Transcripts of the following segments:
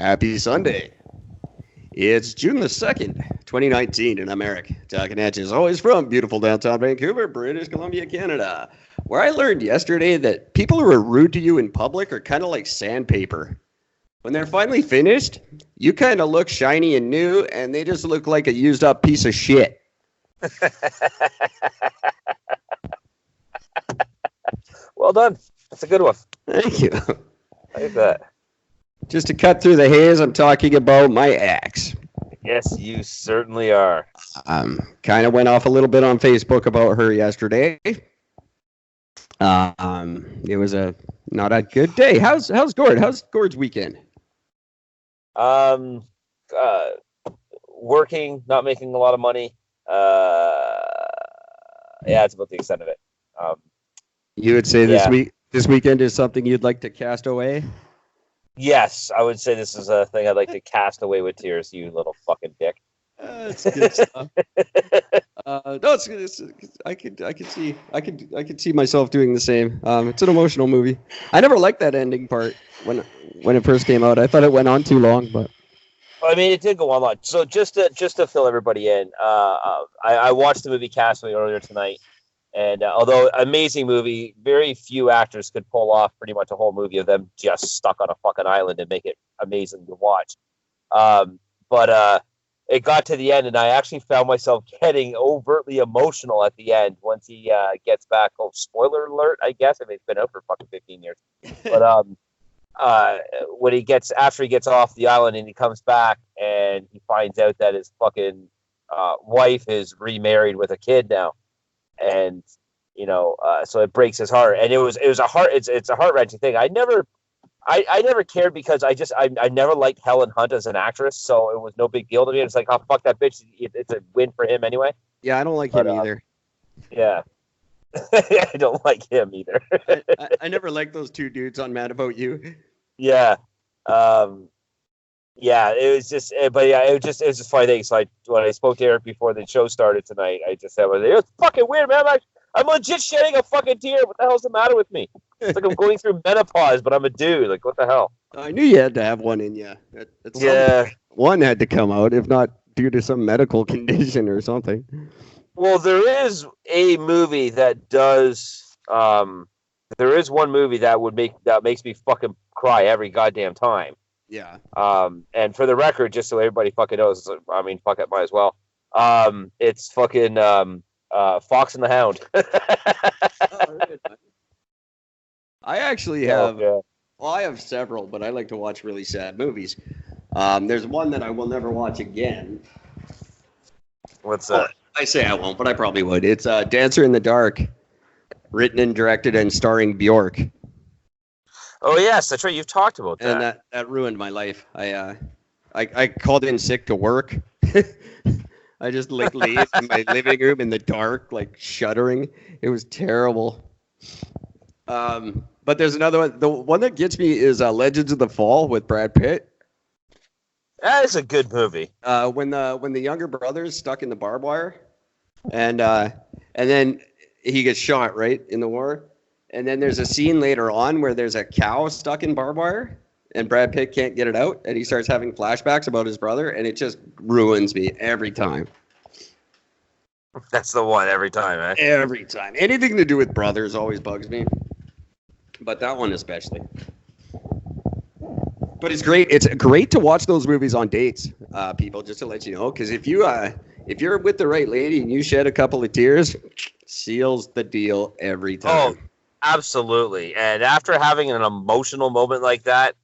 Happy Sunday. It's June the 2nd, 2019, and I'm Eric, talking at you as always from beautiful downtown Vancouver, British Columbia, Canada, where I learned yesterday that people who are rude to you in public are kind of like sandpaper. When they're finally finished, you kind of look shiny and new, and they just look like a used up piece of shit. Well done. That's a good one. Thank you. I like that. Just to cut through the haze, I'm talking about my ex. Yes, you certainly are. Kind of went off a little bit on Facebook about her yesterday. It was not a good day. How's Gord? How's Gord's weekend? Working, not making a lot of money. Yeah, it's about the extent of it. You would say this weekend is something you'd like to cast away? Yes, I would say this is a thing I'd like to cast away with tears, you little fucking dick. It's good stuff. No, I could see myself doing the same. It's an emotional movie. I never liked that ending part when it first came out. I thought it went on too long, but I mean, it did go on long. So just to fill everybody in, I watched the movie Castaway earlier tonight. And although amazing movie, very few actors could pull off pretty much a whole movie of them just stuck on a fucking island and make it amazing to watch. But it got to the end, and I actually found myself getting overtly emotional at the end once he gets back. Oh, spoiler alert, I guess. I mean, it's been out for fucking 15 years. But when after he gets off the island and he comes back and he finds out that his fucking wife is remarried with a kid now. And so it breaks his heart, and it's a heart-wrenching thing. I never cared because I never liked Helen Hunt as an actress, so it was no big deal to me. It's like, oh, fuck that bitch, it's a win for him anyway. Yeah, I don't like him either. Yeah. I don't like him either. I never liked those two dudes on Mad About You. Yeah. Yeah, it was just, but yeah, it was just a funny thing. So when I spoke to Eric before the show started tonight, I just said, "It's fucking weird, man. I'm legit shedding a fucking tear. What the hell's the matter with me? It's like I'm going through menopause, but I'm a dude. Like, what the hell?" I knew you had to have one in you. Yeah, one had to come out, if not due to some medical condition or something. Well, there is a movie that does. There is one movie that makes me fucking cry every goddamn time. Yeah. And for the record, just so everybody fucking knows, I mean, fuck it, might as well. It's fucking Fox and the Hound. I actually have. Well, I have several, but I like to watch really sad movies. There's one that I will never watch again. What's that? I say I won't, but I probably would. It's Dancer in the Dark, written and directed and starring Bjork. Oh yes, that's right. You've talked about that. And that ruined my life. I called in sick to work. I just laid in my living room in the dark, like shuddering. It was terrible. But there's another one. The one that gets me is Legends of the Fall with Brad Pitt. That is a good movie. When the younger brother's stuck in the barbed wire, and then he gets shot right in the war. And then there's a scene later on where there's a cow stuck in barbed wire, and Brad Pitt can't get it out, and he starts having flashbacks about his brother, and it just ruins me every time. That's the one every time, eh? Every time. Anything to do with brothers always bugs me, but that one especially. But it's great. It's great to watch those movies on dates, people, just to let you know, because if you're with the right lady and you shed a couple of tears, seals the deal every time. Oh. Absolutely. And after having an emotional moment like that,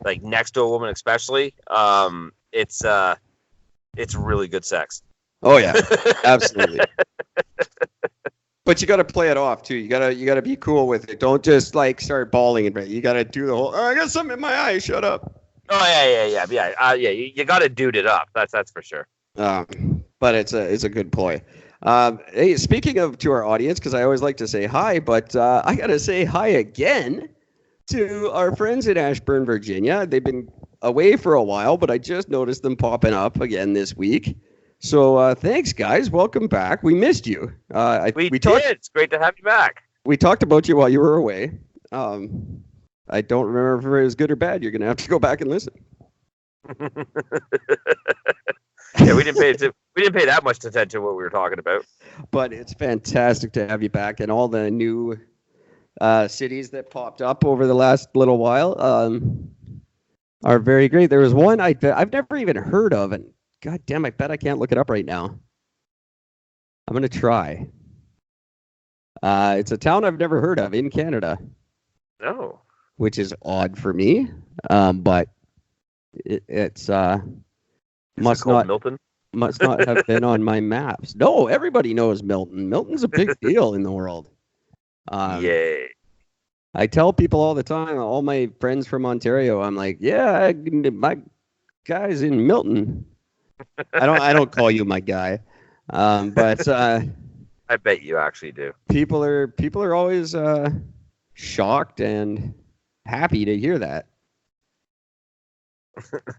like next to a woman especially, it's really good sex. Oh yeah, absolutely. But you got to play it off too. You gotta be cool with it. Don't just like start bawling in bed. You got to do the whole. Oh, I got something in my eye. Shut up. Oh yeah. You got to dude it up. That's for sure. But it's a good ploy. Hey, speaking of to our audience, because I always like to say hi, but I got to say hi again to our friends in Ashburn, Virginia. They've been away for a while, but I just noticed them popping up again this week. So thanks, guys. Welcome back. We missed you. We did. It's great to have you back. We talked about you while you were away. I don't remember if it was good or bad. You're going to have to go back and listen. Yeah, we didn't pay that much attention to what we were talking about. But it's fantastic to have you back, and all the new cities that popped up over the last little while are very great. There was one I've never even heard of, and god damn, I bet I can't look it up right now. I'm gonna try. It's a town I've never heard of in Canada. No. Which is odd for me, but it's must not Milton. Must not have been on my maps. No, everybody knows Milton. Milton's a big deal in the world. Yay! I tell people all the time, all my friends from Ontario, I'm like, yeah, my guy's in Milton. I don't call you my guy, but I bet you actually do. People are always shocked and happy to hear that.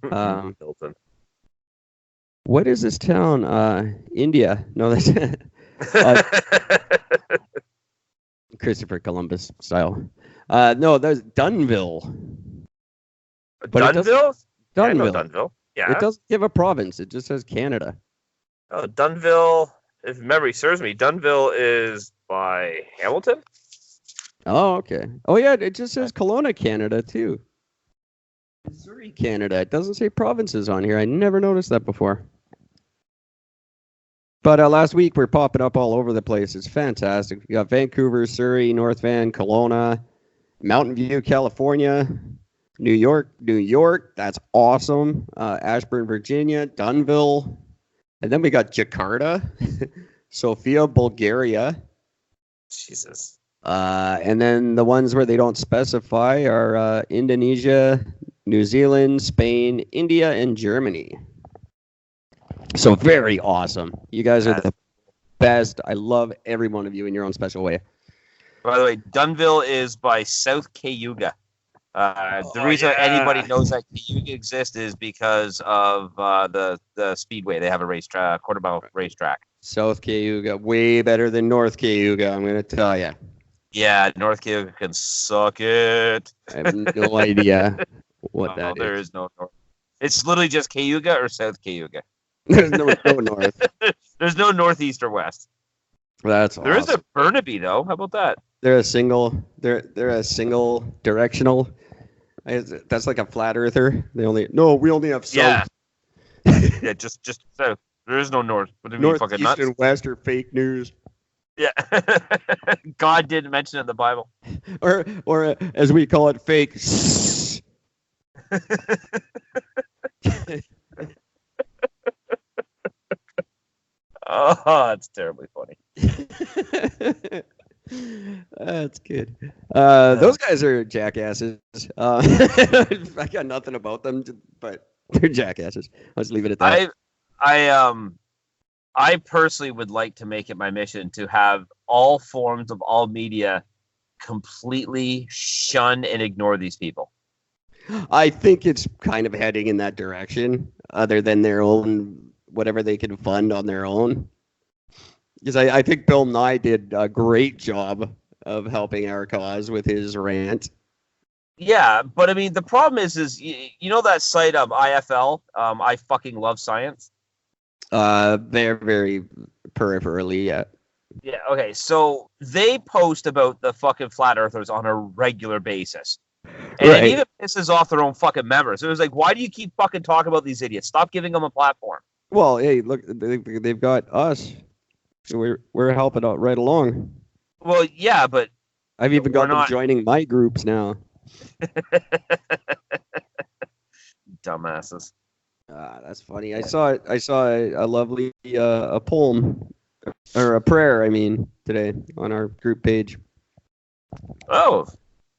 Milton. What is this town? India. No, that's Christopher Columbus style. No, there's Dunnville. Dunnville? Dunnville. Yeah, Dunnville. Yeah. It doesn't give a province. It just says Canada. Oh, Dunnville. If memory serves me, Dunnville is by Hamilton. Oh, okay. Oh, yeah. It just says Kelowna, Canada, too. Missouri, Canada. It doesn't say provinces on here. I never noticed that before. But last week, we're popping up all over the place. It's fantastic. We got Vancouver, Surrey, North Van, Kelowna, Mountain View, California, New York. That's awesome. Ashburn, Virginia, Dunnville. And then we got Jakarta, Sofia, Bulgaria. Jesus. And then the ones where they don't specify are Indonesia, New Zealand, Spain, India, and Germany. So very awesome. You guys are the best. I love every one of you in your own special way. By the way, Dunnville is by South Cayuga. The reason anybody knows that Cayuga exists is because of the Speedway. They have a racetrack, quarter-mile racetrack. South Cayuga, way better than North Cayuga, I'm going to tell you. Yeah, North Cayuga can suck it. I have no idea what that is. There is no North. It's literally just Cayuga or South Cayuga. There's no north. There's no northeast or west. That's there awesome. is a Burnaby though. How about that? They're a single directional. That's like a flat earther. We only have south. Yeah, just south. There is no north. What do you mean, fucking North, nuts? east, and west are fake news. Yeah, God didn't mention it in the Bible. Or as we call it, fake. Oh, it's terribly funny. That's good. Those guys are jackasses. I got nothing about them, but they're jackasses. I'll just leave it at that. I personally would like to make it my mission to have all forms of all media completely shun and ignore these people. I think it's kind of heading in that direction, other than their own, whatever they can fund on their own. Because I think Bill Nye did a great job of helping our cause with his rant. Yeah, but I mean, the problem is you know that site IFL, I fucking love science? They're very peripherally, yeah. Yeah, okay, so they post about the fucking flat earthers on a regular basis. And it even pisses off their own fucking members. It was like, why do you keep fucking talking about these idiots? Stop giving them a platform. Well, hey, look, they've got us. So we're helping out right along. Well, yeah, but I've even got them joining my groups now. Dumbasses. That's funny. I saw a lovely a poem or a prayer. I mean, today on our group page. Oh.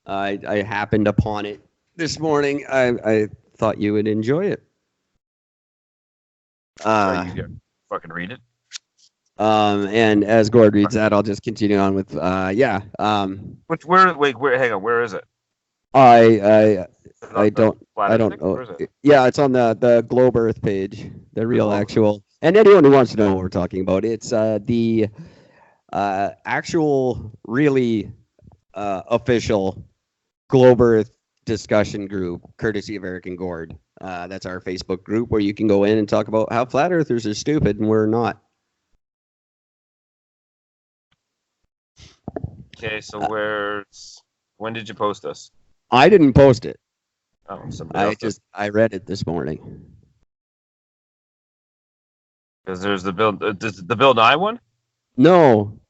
I happened upon it this morning. I thought you would enjoy it. You fucking read it. And as Gord reads that, I'll just continue on with yeah. Where hang on, where is it? I don't know. Yeah, it's on the Globe Earth page, the real actual. And anyone who wants to know what we're talking about, it's the actual really official Globe Earth discussion group, courtesy of Eric and Gord. That's our Facebook group where you can go in and talk about how flat earthers are stupid and we're not. Okay, so when did you post this? I didn't post it. Oh, somebody else did. I read it this morning. Because there's the Bill Nye one. No,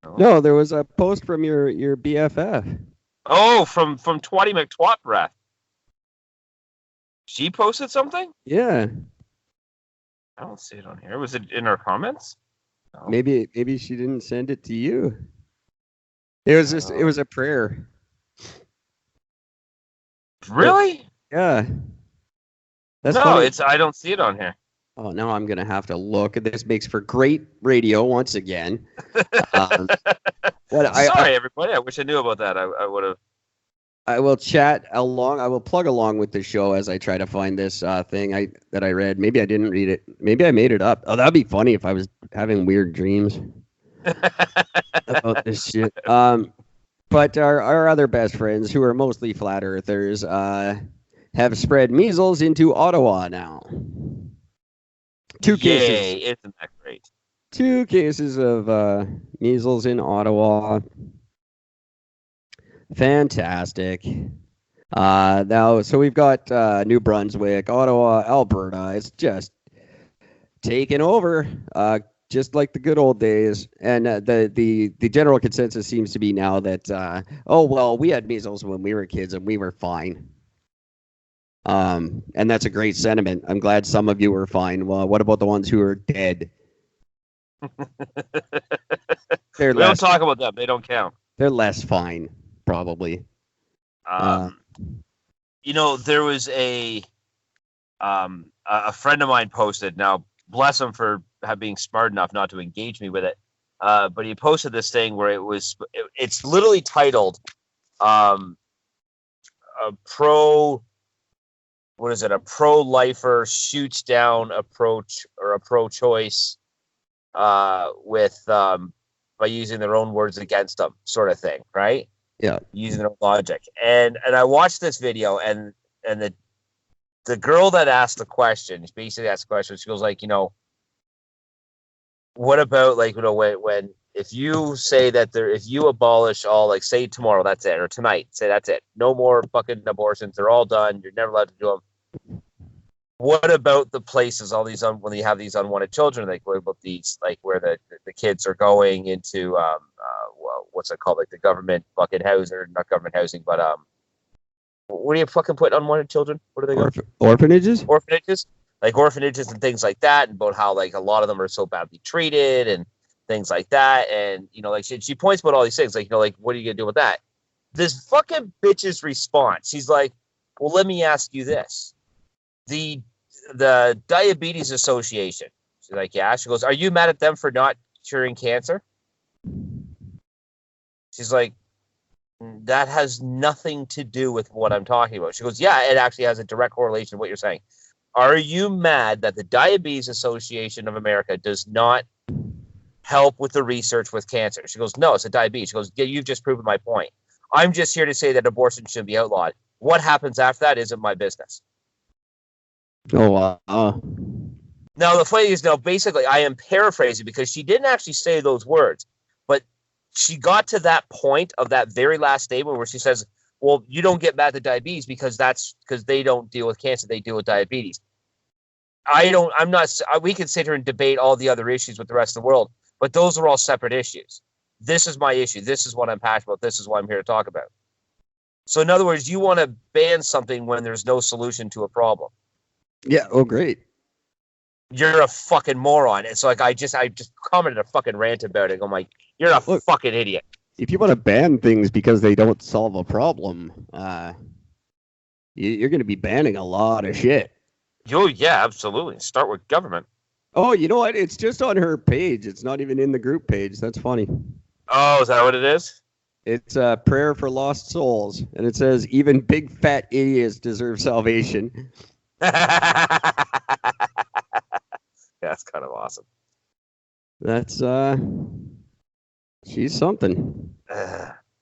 Oh. no, there was a post from your BFF. Oh, from Twatty McTwat Breath. She posted something? Yeah. I don't see it on here. Was it in our comments? No. Maybe she didn't send it to you. It was a prayer. Really? Yeah. That's no, funny. I don't see it on here. Oh, now I'm gonna have to look. This makes for great radio once again. Sorry, everybody. I wish I knew about that. I would have. I will chat along. I will plug along with the show as I try to find this thing that I read. Maybe I didn't read it. Maybe I made it up. Oh, that'd be funny if I was having weird dreams about this shit. But our other best friends, who are mostly flat earthers, have spread measles into Ottawa now. Two cases. Isn't that great? 2 cases of measles in Ottawa. Fantastic. Now, so we've got New Brunswick, Ottawa, Alberta. It's just taken over, just like the good old days. And the general consensus seems to be now that, we had measles when we were kids and we were fine. And that's a great sentiment. I'm glad some of you were fine. Well, what about the ones who are dead? We don't talk about them. They don't count. They're less fine, probably. There was a friend of mine posted. Now, bless him for being smart enough not to engage me with it. But he posted this thing where it's literally titled a pro-lifer shoots down a pro-choice by using their own words against them, sort of thing, right? Yeah. Using their own logic. And I watched this video, and the girl that asked the question, basically asked the question, she goes like, what about like, when if you say that if you abolish all, like, say tomorrow, that's it, or tonight, say that's it, no more fucking abortions, they're all done, you're never allowed to do them. What about the places, all these when you have these unwanted children? Like, what about these, like, where the kids are going into what's it called, like the government fucking housing, or not government housing, but where do you fucking put unwanted children? Where do they go? Orphanages. Like orphanages and things like that, and about how, like, a lot of them are so badly treated and things like that. And like she points about all these things, like, like, what are you gonna do with that? This fucking bitch's response, she's like, well, let me ask you this. The Diabetes Association. She's like, yeah. She goes, are you mad at them for not curing cancer? She's like, that has nothing to do with what I'm talking about. She goes, yeah, it actually has a direct correlation with what you're saying. Are you mad that the Diabetes Association of America does not help with the research with cancer? She goes, no, it's a diabetes. She goes, yeah, you've just proven my point. I'm just here to say that abortion should be outlawed. What happens after that isn't my business. Oh, wow. Now, the funny is, basically, I am paraphrasing because she didn't actually say those words, but she got to that point of that very last statement where she says, well, you don't get mad at the diabetes because they don't deal with cancer, they deal with diabetes. We can sit here and debate all the other issues with the rest of the world, but those are all separate issues. This is my issue. This is what I'm passionate about. This is what I'm here to talk about. So, in other words, you want to ban something when there's no solution to a problem. Yeah. Oh, great. You're a fucking moron. It's like I just commented a fucking rant about it. I'm like, you're a fucking idiot. If you want to ban things because they don't solve a problem, you're going to be banning a lot of shit. Oh, yeah, absolutely. Start with government. Oh, you know what? It's just on her page. It's not even in the group page. That's funny. Oh, is that what it is? It's a prayer for lost souls. And it says, even big fat idiots deserve salvation. That's kind of awesome. That's, she's something.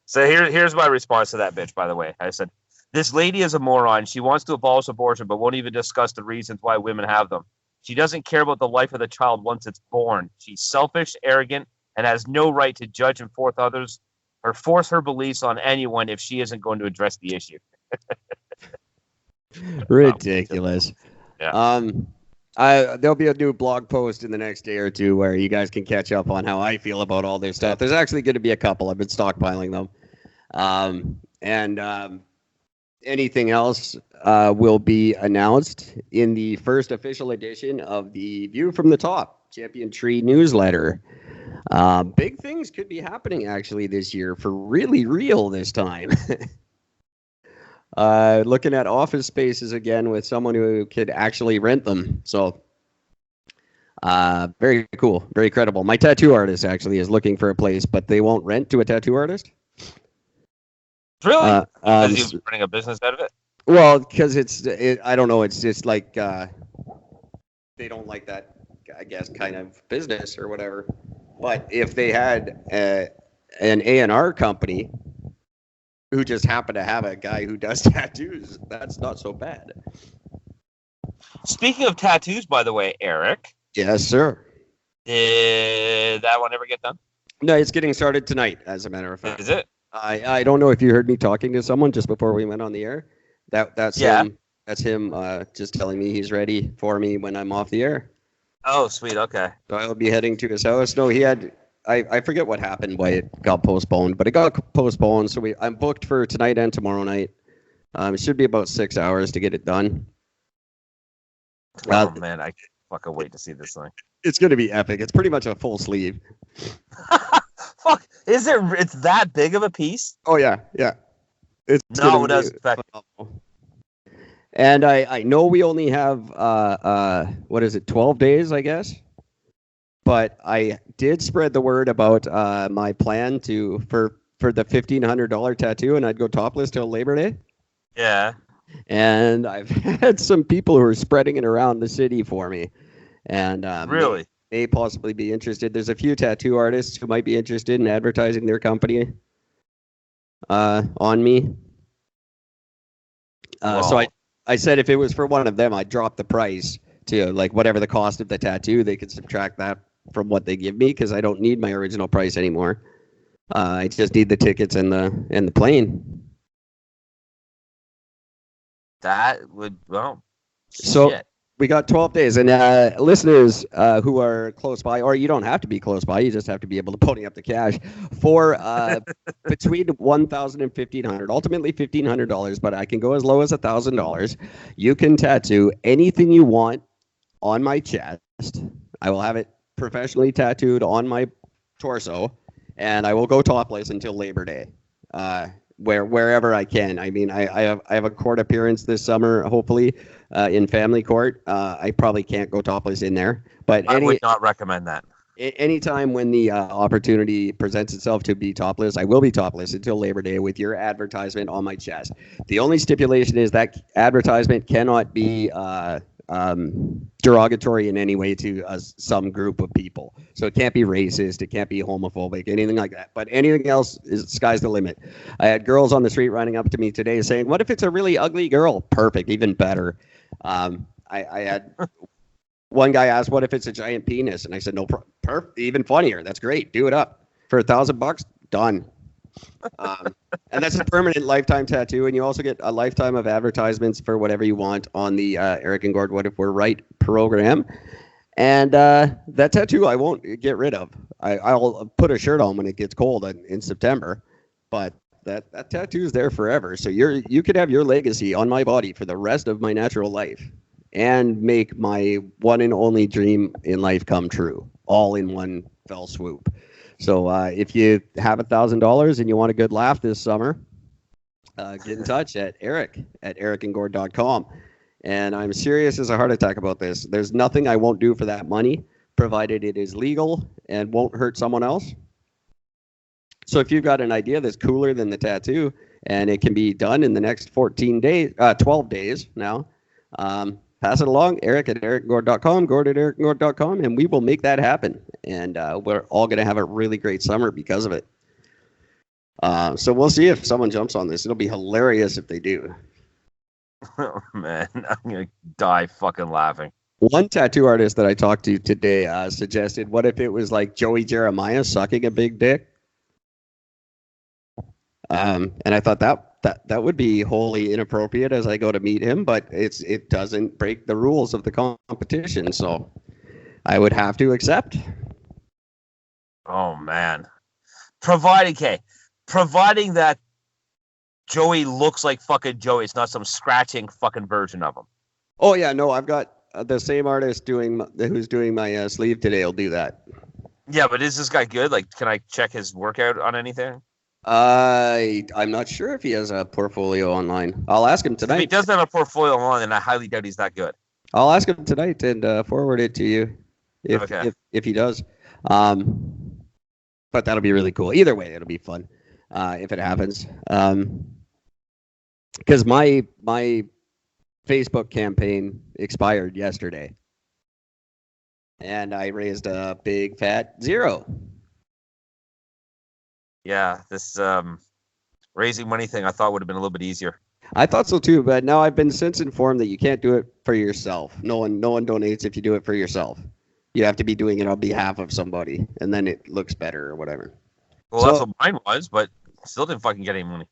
So here's my response to that bitch, by the way. I said, This lady is a moron. She wants to abolish abortion, but won't even discuss the reasons why women have them. She doesn't care about the life of the child once it's born. She's selfish, arrogant, and has no right to judge and force others or force her beliefs on anyone if she isn't going to address the issue. Ridiculous. Yeah. There'll be a new blog post in the next day or two where you guys can catch up on how I feel about all this stuff. There's actually going to be a couple. I've been stockpiling them. Anything else will be announced in the first official edition of the View from the Top Champion Tree newsletter. Big things could be happening actually this year for really real this time. Looking at office spaces again with someone who could actually rent them. So very cool, very credible. My tattoo artist actually is looking for a place, but they won't rent to a tattoo artist. Really? Because you're running a business out of it? Well, because I don't know. It's just like they don't like that, I guess, kind of business or whatever. But if they had an A&R company who just happened to have a guy who does tattoos, that's not so bad. Speaking of tattoos, by the way, Eric. Yes, sir. Did that one ever get done? No, it's getting started tonight, as a matter of fact. Is it? I don't know if you heard me talking to someone just before we went on the air. That's him. That's him just telling me he's ready for me when I'm off the air. Oh, sweet. Okay. So I'll be heading to his house. No, he had. I forget what happened, why it got postponed, but it got postponed. So I'm booked for tonight and tomorrow night. It should be about 6 hours to get it done. Oh man, I can't fucking wait to see this thing. It's going to be epic. It's pretty much a full sleeve. Fuck, is it? It's that big of a piece? Oh yeah. It's no, it doesn't. And I know we only have 12 days, I guess. But I did spread the word about my plan for the $1,500 tattoo, and I'd go topless till Labor Day. Yeah. And I've had some people who are spreading it around the city for me, and really may possibly be interested. There's a few tattoo artists who might be interested in advertising their company on me. So I said if it was for one of them, I'd drop the price to like whatever the cost of the tattoo. They could subtract that from what they give me because I don't need my original price anymore. I just need the tickets and the plane. That would So shit. We got 12 days, and listeners who are close by, or you don't have to be close by, you just have to be able to pony up the cash for between $1,000 and $1,500, ultimately $1,500, but I can go as low as $1,000. You can tattoo anything you want on my chest. I will have it professionally tattooed on my torso, and I will go topless until Labor Day. Wherever I can. I mean, I have a court appearance this summer, hopefully, in family court. I probably can't go topless in there, but I would not recommend that. Anytime when the opportunity presents itself to be topless, I will be topless until Labor Day with your advertisement on my chest. The only stipulation is that advertisement cannot be derogatory in any way to some group of people. So it can't be racist, it can't be homophobic, anything like that. But anything else is sky's the limit. I had girls on the street running up to me today saying, "What if it's a really ugly girl?" Perfect, even better. I had one guy asked, "What if it's a giant penis?" And I said, "No, even funnier. That's great. Do it up for $1,000. Done." And that's a permanent lifetime tattoo, and you also get a lifetime of advertisements for whatever you want on the Eric and Gord What If We're Right program. And that tattoo I won't get rid of. I'll put a shirt on when it gets cold in September, but that tattoo is there forever. So you could have your legacy on my body for the rest of my natural life and make my one and only dream in life come true, all in one fell swoop. So if you have $1,000 and you want a good laugh this summer, get in touch at ericandgord.com. And I'm serious as a heart attack about this. There's nothing I won't do for that money, provided it is legal and won't hurt someone else. So if you've got an idea that's cooler than the tattoo and it can be done in the next 12 days now, pass it along, Eric at ericandgord.com, Gord at ericandgord.com, and we will make that happen. And we're all going to have a really great summer because of it. So we'll see if someone jumps on this. It'll be hilarious if they do. Oh, man, I'm going to die fucking laughing. One tattoo artist that I talked to today suggested, what if it was like Joey Jeremiah sucking a big dick? And I thought that would be wholly inappropriate as I go to meet him, but it doesn't break the rules of the competition, so I would have to accept. Oh, man. Providing that Joey looks like fucking Joey. It's not some scratching fucking version of him. Oh, yeah, no, I've got the same artist who's doing my sleeve today will do that. Yeah, but is this guy good? Like, can I check his workout on anything? I'm not sure if he has a portfolio online. I'll ask him tonight. If he doesn't have a portfolio online, then I highly doubt he's that good. I'll ask him tonight and forward it to you if he does. But that'll be really cool. Either way, it'll be fun if it happens. Because my Facebook campaign expired yesterday, and I raised a big fat zero. Yeah, this raising money thing I thought would have been a little bit easier. I thought so too, but now I've been since informed that you can't do it for yourself. No one donates if you do it for yourself. You have to be doing it on behalf of somebody, and then it looks better or whatever. Well, that's what mine was, but still didn't fucking get any money.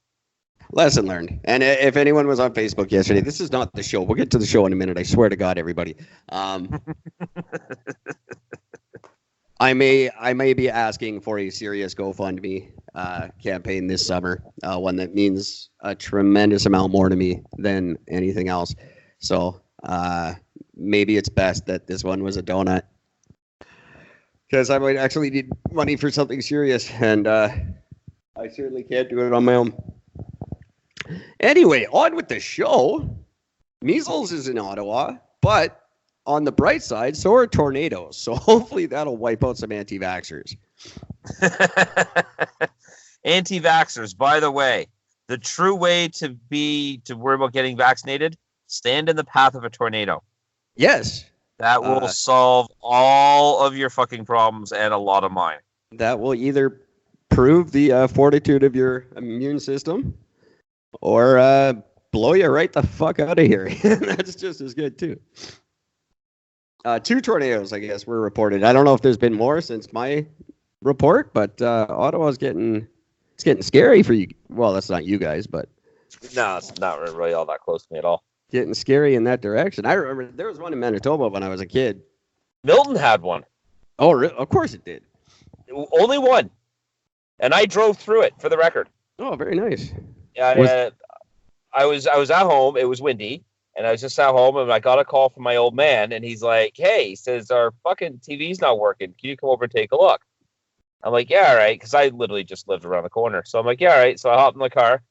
Lesson learned. And if anyone was on Facebook yesterday, this is not the show. We'll get to the show in a minute. I swear to God, everybody. I may be asking for a serious GoFundMe campaign this summer, one that means a tremendous amount more to me than anything else. So maybe it's best that this one was a donut, because I might actually need money for something serious, and I certainly can't do it on my own. Anyway, on with the show. Measles is in Ottawa, but on the bright side, so are tornadoes. So hopefully that'll wipe out some anti-vaxxers. Anti-vaxxers, by the way, the true way to worry about getting vaccinated, stand in the path of a tornado. Yes. That will solve all of your fucking problems and a lot of mine. That will either prove the fortitude of your immune system or blow you right the fuck out of here. That's just as good, too. 2 tornadoes, I guess, were reported. I don't know if there's been more since my report, but Ottawa's getting scary for you. Well, that's not you guys, but no, it's not really all that close to me at all. Getting scary in that direction. I remember there was one in Manitoba when I was a kid. Milton had one. Oh, really? Of course it did. Only one, and I drove through it, for the record. Oh, very nice. Yeah, I was at home. It was windy. And I was just at home, and I got a call from my old man, and he's like, "Hey," he says, "our fucking TV's not working. Can you come over and take a look?" I'm like, "Yeah, all right," because I literally just lived around the corner. So I'm like, "Yeah, all right." So I hopped in the car.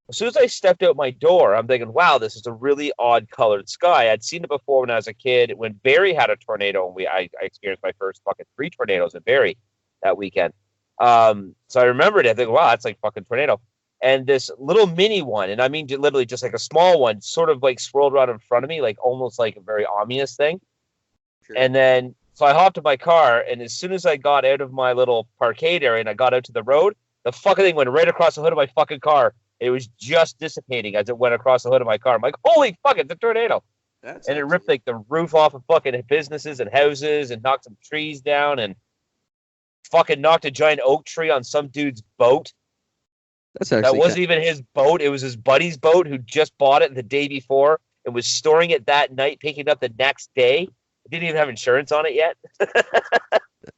As soon as I stepped out my door, I'm thinking, "Wow, this is a really odd colored sky." I'd seen it before when I was a kid. When Barrie had a tornado, and I experienced my first fucking 3 tornadoes at Barrie that weekend. So I remembered it. I think, "Wow, that's like fucking tornado." And this little mini one, and I mean literally just like a small one, sort of like swirled around in front of me, like almost like a very ominous thing. Sure. And then, so I hopped in my car, and as soon as I got out of my little parkade area and I got out to the road, the fucking thing went right across the hood of my fucking car. It was just dissipating as it went across the hood of my car. I'm like, holy fuck, it's a tornado. And it ripped like the roof off of fucking businesses and houses and knocked some trees down and fucking knocked a giant oak tree on some dude's boat. That wasn't even his boat. It was his buddy's boat who just bought it the day before and was storing it that night, picking it up the next day. Didn't even have insurance on it yet.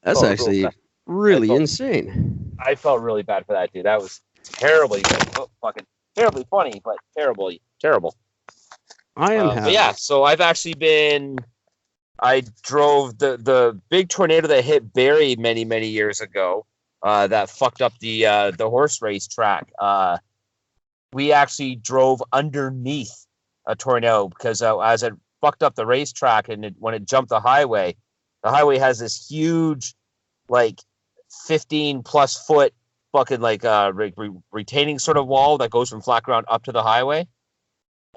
That's actually really insane. I felt really bad for that dude. That was terribly fucking terribly funny, but terrible. But yeah, so I've actually been. I drove the big tornado that hit Barrie many years ago. That fucked up the horse race track. We actually drove underneath a tornado because as it fucked up the racetrack and when it jumped the highway has this huge, like 15+ foot fucking like retaining sort of wall that goes from flat ground up to the highway.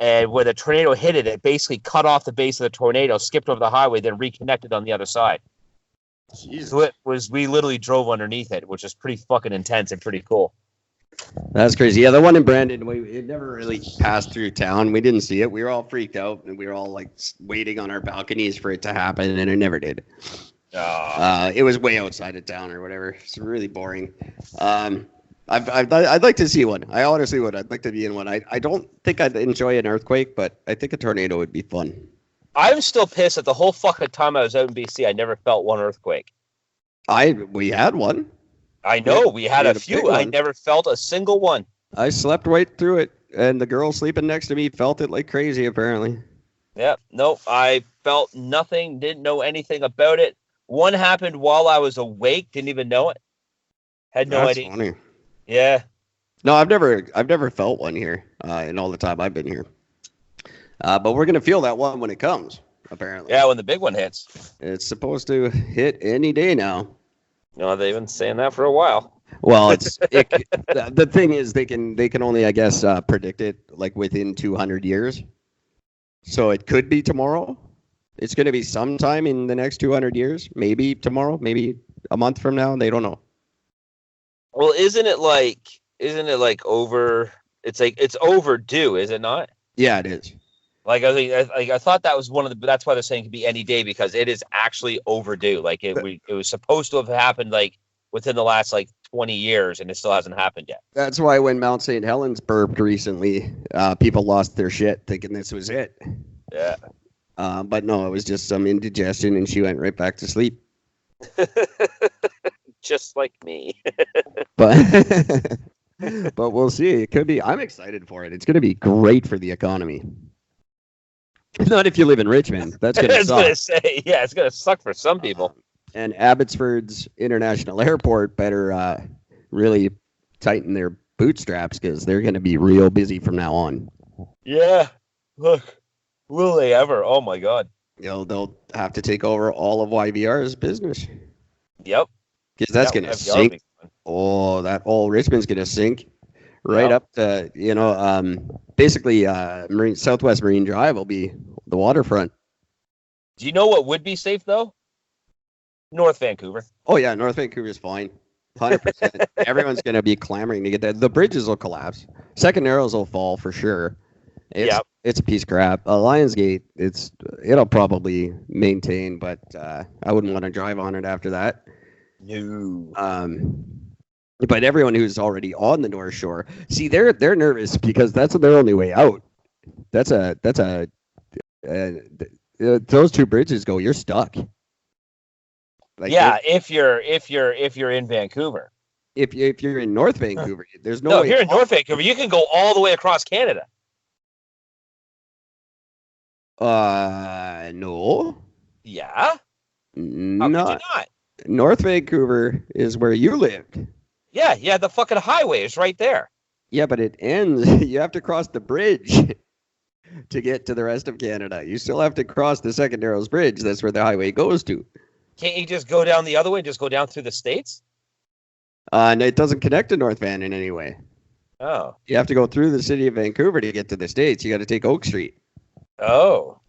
And when the tornado hit it, it basically cut off the base of the tornado, skipped over the highway, then reconnected on the other side. Jesus. So we literally drove underneath it, which is pretty fucking intense and pretty cool. That's crazy. Yeah, the one in Brandon, it never really passed through town. We didn't see it. We were all freaked out, and we were all like waiting on our balconies for it to happen, and it never did. It was way outside of town or whatever. It's really boring. I'd like to see one. I honestly would. I'd like to be in one. I don't think I'd enjoy an earthquake, but I think a tornado would be fun. I'm still pissed that the whole fucking time I was out in BC, I never felt one earthquake. We had one. I know we had a few. I never felt a single one. I slept right through it, and the girl sleeping next to me felt it like crazy. Apparently. Yeah. Nope. I felt nothing. Didn't know anything about it. One happened while I was awake. Didn't even know it. Had no idea. Funny. Yeah. No, I've never felt one here in all the time I've been here. But we're gonna feel that one when it comes. Apparently. Yeah, when the big one hits. It's supposed to hit any day now. No, they've been saying that for a while. Well, the thing is they can only, I guess, predict it like within 200 years. So it could be tomorrow. It's going to be sometime in the next 200 years. Maybe tomorrow. Maybe a month from now. They don't know. Well, isn't it like over? It's overdue, is it not? Yeah, it is. Like I thought that was one of the. That's why they're saying it could be any day because it is actually overdue. Like it was supposed to have happened like within the last like 20 years, and it still hasn't happened yet. That's why when Mount St. Helens burped recently, people lost their shit thinking this was it. Yeah. But no, it was just some indigestion, and she went right back to sleep. Just like me. but we'll see. It could be. I'm excited for it. It's going to be great for the economy. Not if you live in Richmond. That's going to suck. I was going to say, yeah, it's going to suck for some people. And Abbotsford's International Airport better really tighten their bootstraps because they're going to be real busy from now on. Yeah. Look, will they ever? Oh, my God. They'll have to take over all of YVR's business. Yep. Because that's going to sink. Oh, that whole Richmond's going to sink. Right up to, basically Southwest Marine Drive will be the waterfront. Do you know what would be safe, though? North Vancouver. Oh, yeah, North Vancouver's fine. 100%. Everyone's going to be clamoring to get that. The bridges will collapse. Second Narrows will fall for sure. It's a piece of crap. Lionsgate, it'll probably maintain, but I wouldn't want to drive on it after that. No. But everyone who's already on the North Shore, see, they're nervous because that's their only way out. Those two bridges go, you're stuck. Like if you're in Vancouver. If you're in North Vancouver, there's no way. No, if you're in North Vancouver, you can go all the way across Canada. No. Yeah. No. How could you not? North Vancouver is where you lived. Yeah, the fucking highway is right there. Yeah, but it ends. You have to cross the bridge to get to the rest of Canada. You still have to cross the Second Narrows Bridge. That's where the highway goes to. Can't you just go down the other way? Just go down through the States? No, it doesn't connect to North Van in any way. Oh. You have to go through the city of Vancouver to get to the States. You got to take Oak Street. Oh.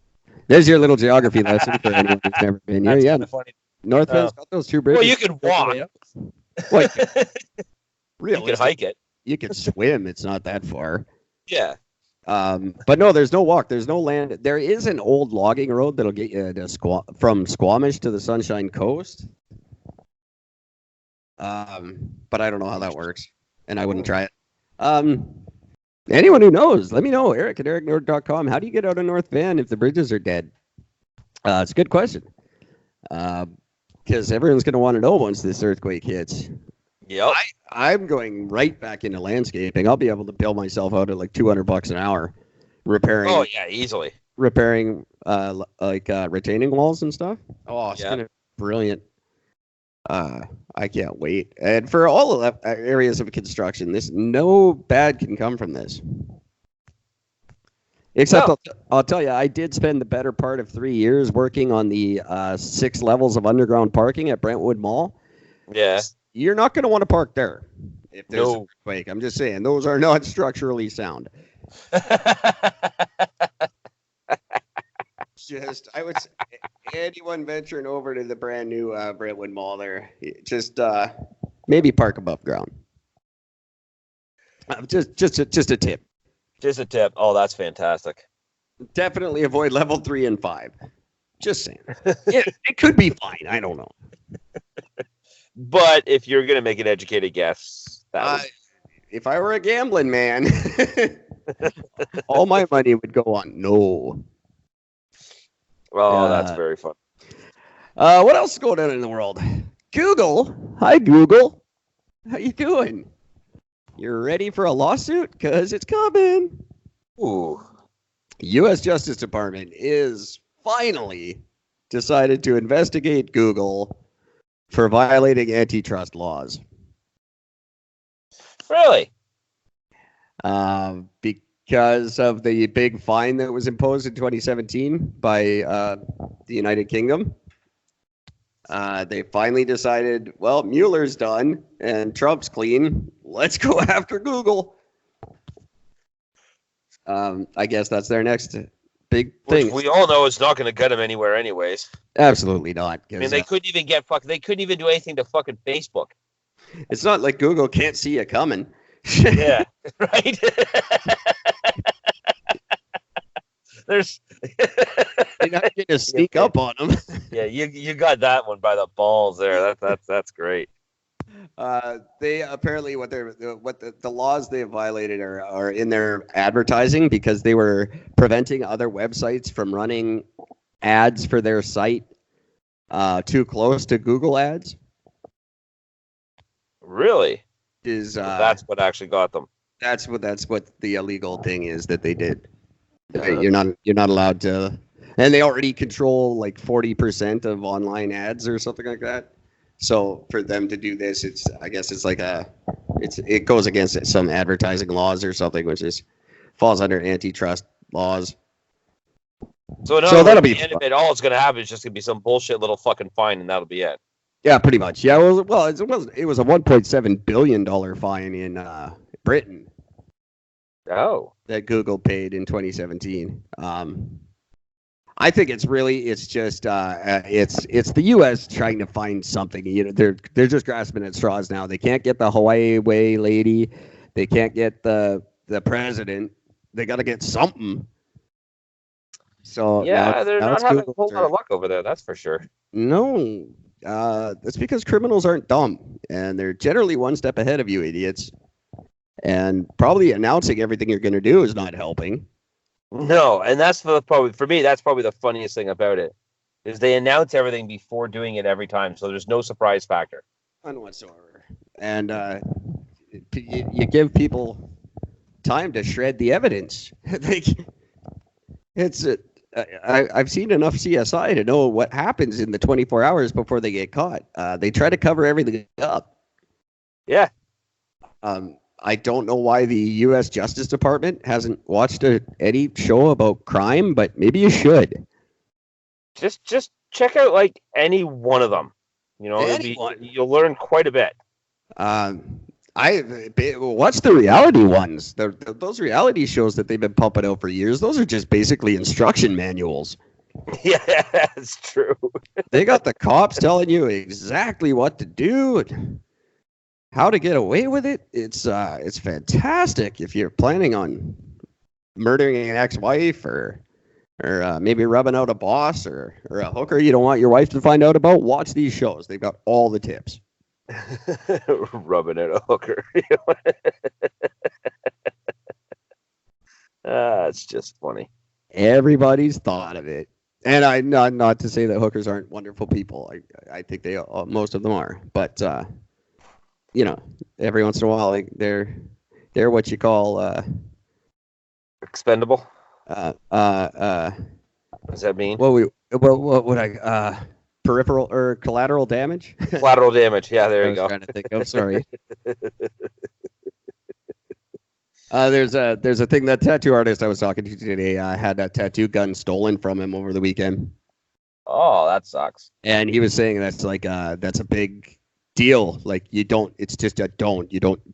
There's your little geography lesson for anyone who's never been here. Yeah. Funny. North Van's got those two bridges. Well, you can walk. What? You can hike it. You can swim. It's not that far. Yeah. But no, there's no walk. There's no land. There is an old logging road that'll get you to from Squamish to the Sunshine Coast. But I don't know how that works, and I wouldn't try it. Anyone who knows, let me know. Eric at ericnord.com. How do you get out of North Van if the bridges are dead? It's a good question. Because everyone's going to want to know once this earthquake hits. Yep. I'm going right back into landscaping. I'll be able to bill myself out at like $200 an hour repairing. Oh yeah, easily. Repairing retaining walls and stuff. Oh, it's gonna be brilliant. I can't wait. And for all of the areas of construction, no bad can come from this. Except I'll tell you, I did spend the better part of 3 years working on the 6 levels of underground parking at Brentwood Mall. Yeah. You're not going to want to park there if there's an earthquake. I'm just saying, those are not structurally sound. I would say, anyone venturing over to the brand new Brentwood Mall there, just maybe park above ground. Just a tip. Just a tip. Oh, that's fantastic. Definitely avoid level 3 and 5. Just saying. It could be fine. I don't know. But if you're going to make an educated guess, if I were a gambling man, all my money would go on no. Oh, that's very fun. What else is going on in the world? Google. Hi, Google. How you doing? You're ready for a lawsuit? Because it's coming. Ooh. U.S. Justice Department is finally decided to investigate Google for violating antitrust laws. Really? Because of the big fine that was imposed in 2017 by the United Kingdom. They finally decided, well, Mueller's done and Trump's clean. Let's go after Google. I guess that's their next big thing. Which we all know it's not going to get them anywhere, anyways. Absolutely not. I mean, they couldn't even they couldn't even do anything to fucking Facebook. It's not like Google can't see you coming. Yeah, right. There's you're not going to sneak up on them. Yeah, you got that one by the balls there. That's great. They apparently the laws they have violated are in their advertising because they were preventing other websites from running ads for their site too close to Google ads. Really? That's what actually got them. That's what the illegal thing is that they did. You're not allowed to, and they already control like 40% of online ads or something like that. So for them to do this, it goes against some advertising laws or something, which falls under antitrust laws. So that'll be end of it. All it's going to happen is just going to be some bullshit little fucking fine, and that'll be it. Yeah, pretty much. Yeah, it was a $1.7 billion fine in Britain. Oh, that Google paid in 2017. I think it's just it's the U.S. trying to find something. You know, they're just grasping at straws now. They can't get the Hawaii Way lady. They can't get the president. They got to get something. So yeah, they're not having a whole lot of luck over there. That's for sure. No, that's because criminals aren't dumb, and they're generally one step ahead of you idiots. And probably announcing everything you're going to do is not helping. No, and that's for me. That's probably the funniest thing about it is they announce everything before doing it every time, so there's no surprise factor. None whatsoever. And you give people time to shred the evidence. I've seen enough CSI to know what happens in the 24 hours before they get caught. They try to cover everything up. Yeah. I don't know why the U.S. Justice Department hasn't watched any show about crime, but maybe you should. Just check out like any one of them. You know, you'll learn quite a bit. Watch the reality ones. Those reality shows that they've been pumping out for years. Those are just basically instruction manuals. Yeah, that's true. They got the cops telling you exactly what to do. How to get away with it? It's fantastic if you're planning on murdering an ex-wife or maybe rubbing out a boss or a hooker you don't want your wife to find out about. Watch these shows. They've got all the tips. Rubbing out a hooker. It's just funny. Everybody's thought of it, and I not to say that hookers aren't wonderful people. I think most of them are, but. You know, every once in a while, like they're what you call expendable. What does that mean? What would I peripheral or collateral damage? Collateral damage. Yeah, there you go. Trying to think. I'm sorry. There's a thing that tattoo artist I was talking to today had a tattoo gun stolen from him over the weekend. Oh, that sucks. And he was saying that's a big deal. Like it's just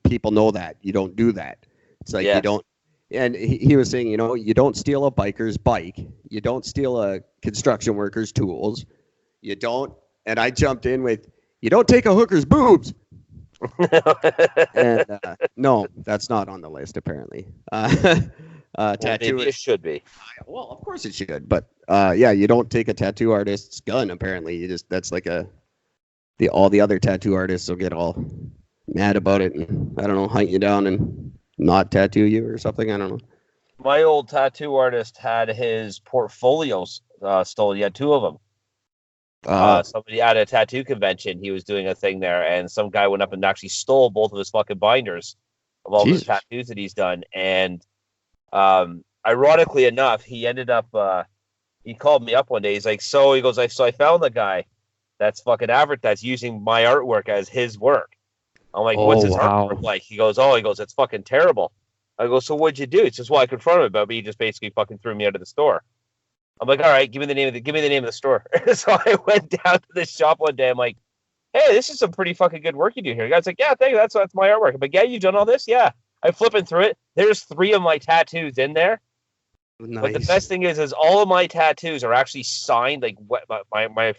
people know that you don't do that. It's like you don't. And he was saying, you don't steal a biker's bike. You don't steal a construction worker's tools. You don't. And I jumped in with, you don't take a hooker's boobs. And no, that's not on the list apparently. Well, Tattoo. maybe it should be. Well, of course it should, but yeah, you don't take a tattoo artist's gun. Apparently, you just that's like all the other tattoo artists will get all mad about it, and I don't know, hunt you down and not tattoo you or something. I don't know. My old tattoo artist had his portfolios stolen. He had two of them. Somebody at a tattoo convention, he was doing a thing there, and some guy went up and actually stole both of his fucking binders of all the tattoos that he's done. And ironically enough, he ended up he called me up one day. He's like, so he goes, so I found the guy that's fucking that's using my artwork as his work. I'm like, what's his artwork like? He goes, it's fucking terrible. I go, so what'd you do? It's just, well, I confronted him about it, but he just basically fucking threw me out of the store. I'm like, all right, give me the name of the store. So I went down to the shop one day. I'm like, hey, this is some pretty fucking good work you do here. The guy's like, yeah, thank you. That's my artwork. I'm like, yeah, you've done all this? Yeah. I'm flipping through it. There's 3 of my tattoos in there. Nice. But the best thing is all of my tattoos are actually signed. Like my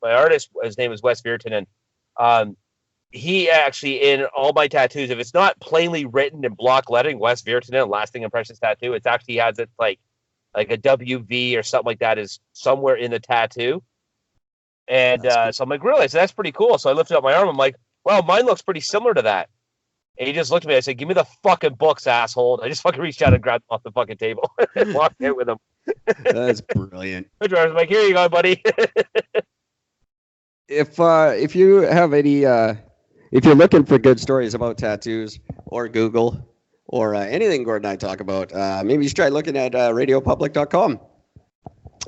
artist, his name is Wes Virtanen, and he actually, in all my tattoos, if it's not plainly written in block lettering, Wes Virtanen, lasting impressions tattoo, it's actually has it like a WV or something like that is somewhere in the tattoo. And so I'm like, really? So that's pretty cool. So I lifted up my arm. I'm like, well, mine looks pretty similar to that. And he just looked at me. I said, give me the fucking books, asshole. I just fucking reached out and grabbed them off the fucking table and walked in with them. That's brilliant. I was like, here you go, buddy. If you have any, if you're looking for good stories about tattoos or Google or anything Gord and I talk about, maybe you should try looking at radiopublic.com.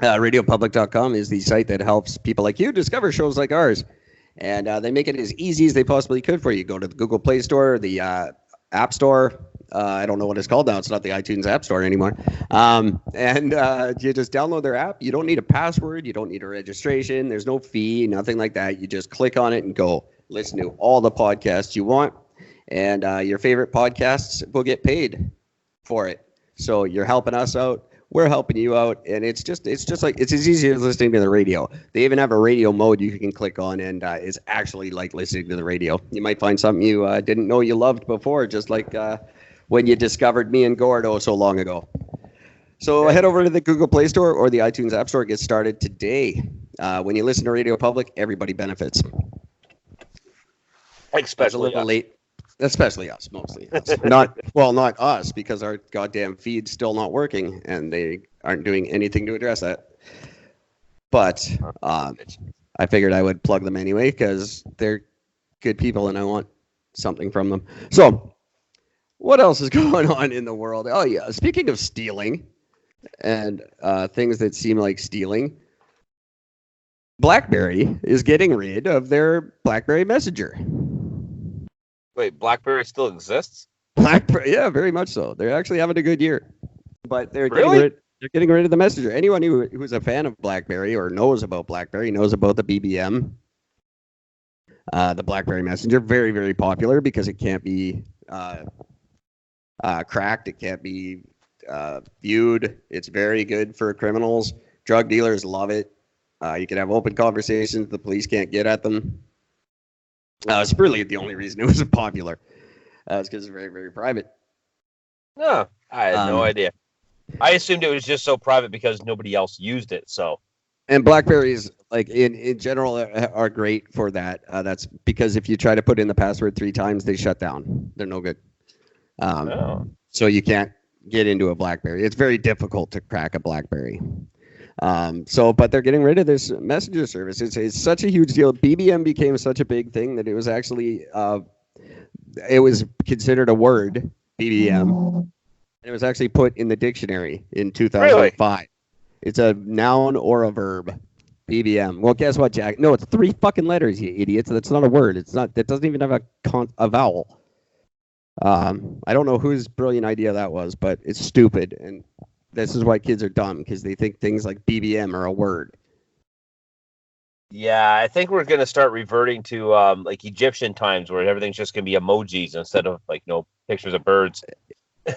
Radiopublic.com is the site that helps people like you discover shows like ours. And they make it as easy as they possibly could for you. Go to the Google Play Store, the App Store. I don't know what it's called now. It's not the iTunes App Store anymore. And you just download their app. You don't need a password. You don't need a registration. There's no fee, nothing like that. You just click on it and go listen to all the podcasts you want. And your favorite podcasts will get paid for it. So you're helping us out. We're helping you out, and it's just like it's as easy as listening to the radio. They even have a radio mode you can click on, and it's actually like listening to the radio. You might find something you didn't know you loved before, just like when you discovered me and Gord so long ago. So head over to the Google Play Store or the iTunes App Store. Get started today. When you listen to Radio Public, everybody benefits. Especially a little late. Especially us, mostly. Not us, because our goddamn feed's still not working, and they aren't doing anything to address that. But I figured I would plug them anyway, because they're good people, and I want something from them. So, what else is going on in the world? Oh, yeah. Speaking of stealing and things that seem like stealing, BlackBerry is getting rid of their BlackBerry Messenger. Wait, BlackBerry still exists? BlackBerry, yeah, very much so. They're actually having a good year, but they're getting rid of the Messenger. Anyone who's a fan of BlackBerry or knows about BlackBerry knows about the BBM, the BlackBerry Messenger. Very, very popular because it can't be cracked. It can't be viewed. It's very good for criminals. Drug dealers love it. You can have open conversations. The police can't get at them. It's really the only reason it was popular. It's because it's very, very private. No, I had no idea. I assumed it was just so private because nobody else used it. So, and BlackBerries, like in general, are great for that. That's because if you try to put in the password 3 times, they shut down. They're no good. So you can't get into a BlackBerry. It's very difficult to crack a BlackBerry. But they're getting rid of this messenger service. It's such a huge deal. BBM became such a big thing that it was actually, it was considered a word, BBM. And it was actually put in the dictionary in 2005. Really? It's a noun or a verb, BBM. Well, guess what, Jack? No, it's 3 fucking letters, you idiots. That's not a word. It's not. That doesn't even have a vowel. I don't know whose brilliant idea that was, but it's stupid. And this is why kids are dumb, because they think things like BBM are a word. Yeah, I think we're going to start reverting to like Egyptian times where everything's just going to be emojis instead of pictures of birds.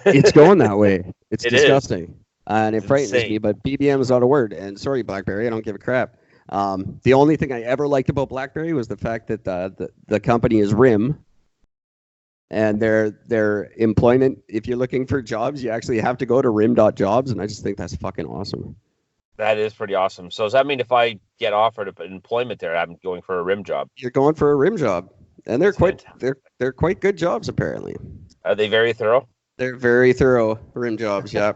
It's going that way. It's disgusting. And it frightens me, but BBM is not a word. And sorry, BlackBerry, I don't give a crap. The only thing I ever liked about BlackBerry was the fact that the company is RIM, and their employment. If you're looking for jobs, you actually have to go to rim.jobs, and I just think that's fucking awesome. That is pretty awesome. So does that mean if I get offered employment there, I'm going for a rim job? You're going for a rim job, and they're quite good jobs apparently. Are they very thorough? They're very thorough rim jobs. Yeah.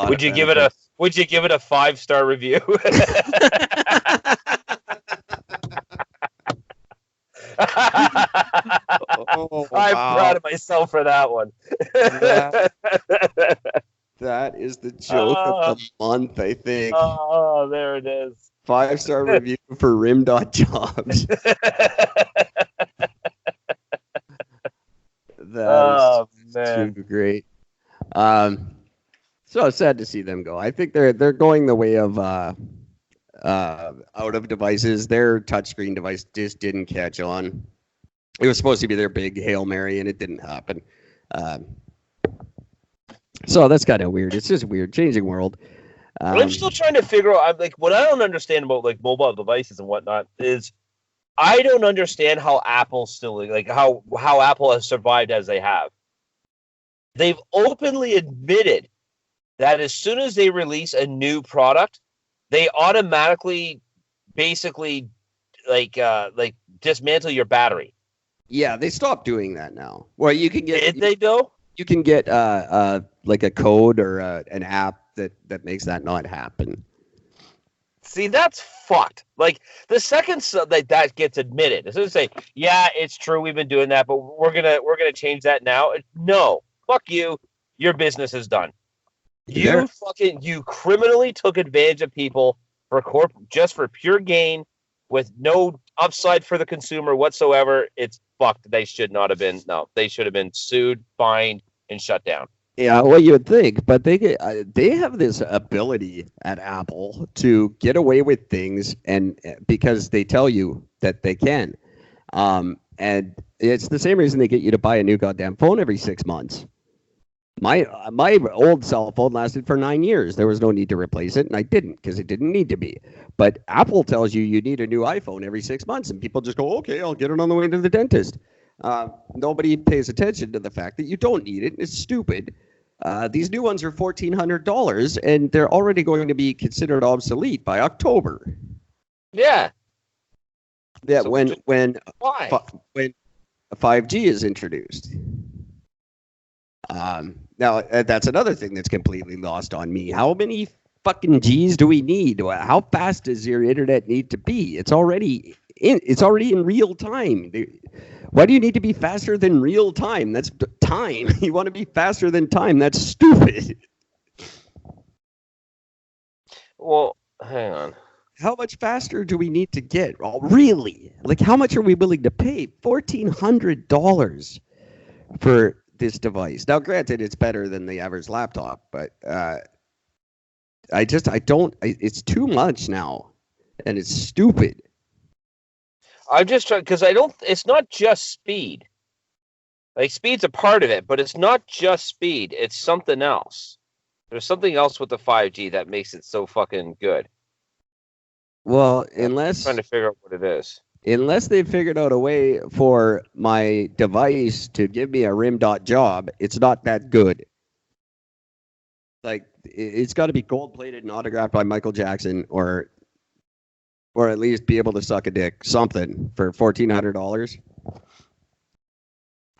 Would you give it a 5-star review? Oh, I'm proud of myself for that one. That is the joke of the month, I think. Oh, there it is. 5-star review for rim.jobs. That is man. Too great. So sad to see them go. I think they're going the way of out of devices. Their touchscreen device just didn't catch on. It was supposed to be their big Hail Mary, and it didn't happen. So that's kind of weird. It's just weird. Changing world. I'm still trying to figure out. What I don't understand about mobile devices and whatnot is I don't understand how Apple still how Apple has survived as they have. They've openly admitted that as soon as they release a new product, they automatically basically dismantle your battery. Yeah, they stopped doing that now. Well, you can get. Did they though? You can get like a code or an app that makes that not happen. See, that's fucked. Like the second that gets admitted, as soon as they say, "Yeah, it's true, we've been doing that, but we're gonna change that now." No, fuck you. Your business is done. You criminally took advantage of people just for pure gain, with no upside for the consumer whatsoever. It's fucked. They should not have been. No, they should have been sued, fined, and shut down. Yeah, well, you would think, but they have this ability at Apple to get away with things, and because they tell you that they can, and it's the same reason they get you to buy a new goddamn phone every 6 months. My old cell phone lasted for 9 years. There was no need to replace it, and I didn't because it didn't need to be. But Apple tells you need a new iPhone every 6 months, and people just go, okay, I'll get it on the way to the dentist. Nobody pays attention to the fact that you don't need it. It's stupid. These new ones are $1,400, and they're already going to be considered obsolete by October. Yeah. Yeah. So when 5G is introduced. Now that's another thing that's completely lost on me. How many fucking G's do we need? How fast does your internet need to be? It's already in real time. Why do you need to be faster than real time? That's time. You want to be faster than time. That's stupid. Well, hang on. How much faster do we need to get? Oh, really? Like, how much are we willing to pay? $1,400 for this device. Now, granted, it's better than the average laptop, but it's too much now, and it's stupid. I'm just trying, because it's not just speed. Like, speed's a part of it, but it's not just speed. It's something else. There's something else with the 5G that makes it so fucking good. Well, I'm trying to figure out what it is. Unless they've figured out a way for my device to give me a rim.job, it's not that good. Like, it's got to be gold-plated and autographed by Michael Jackson, or at least be able to suck a dick, something, for $1,400.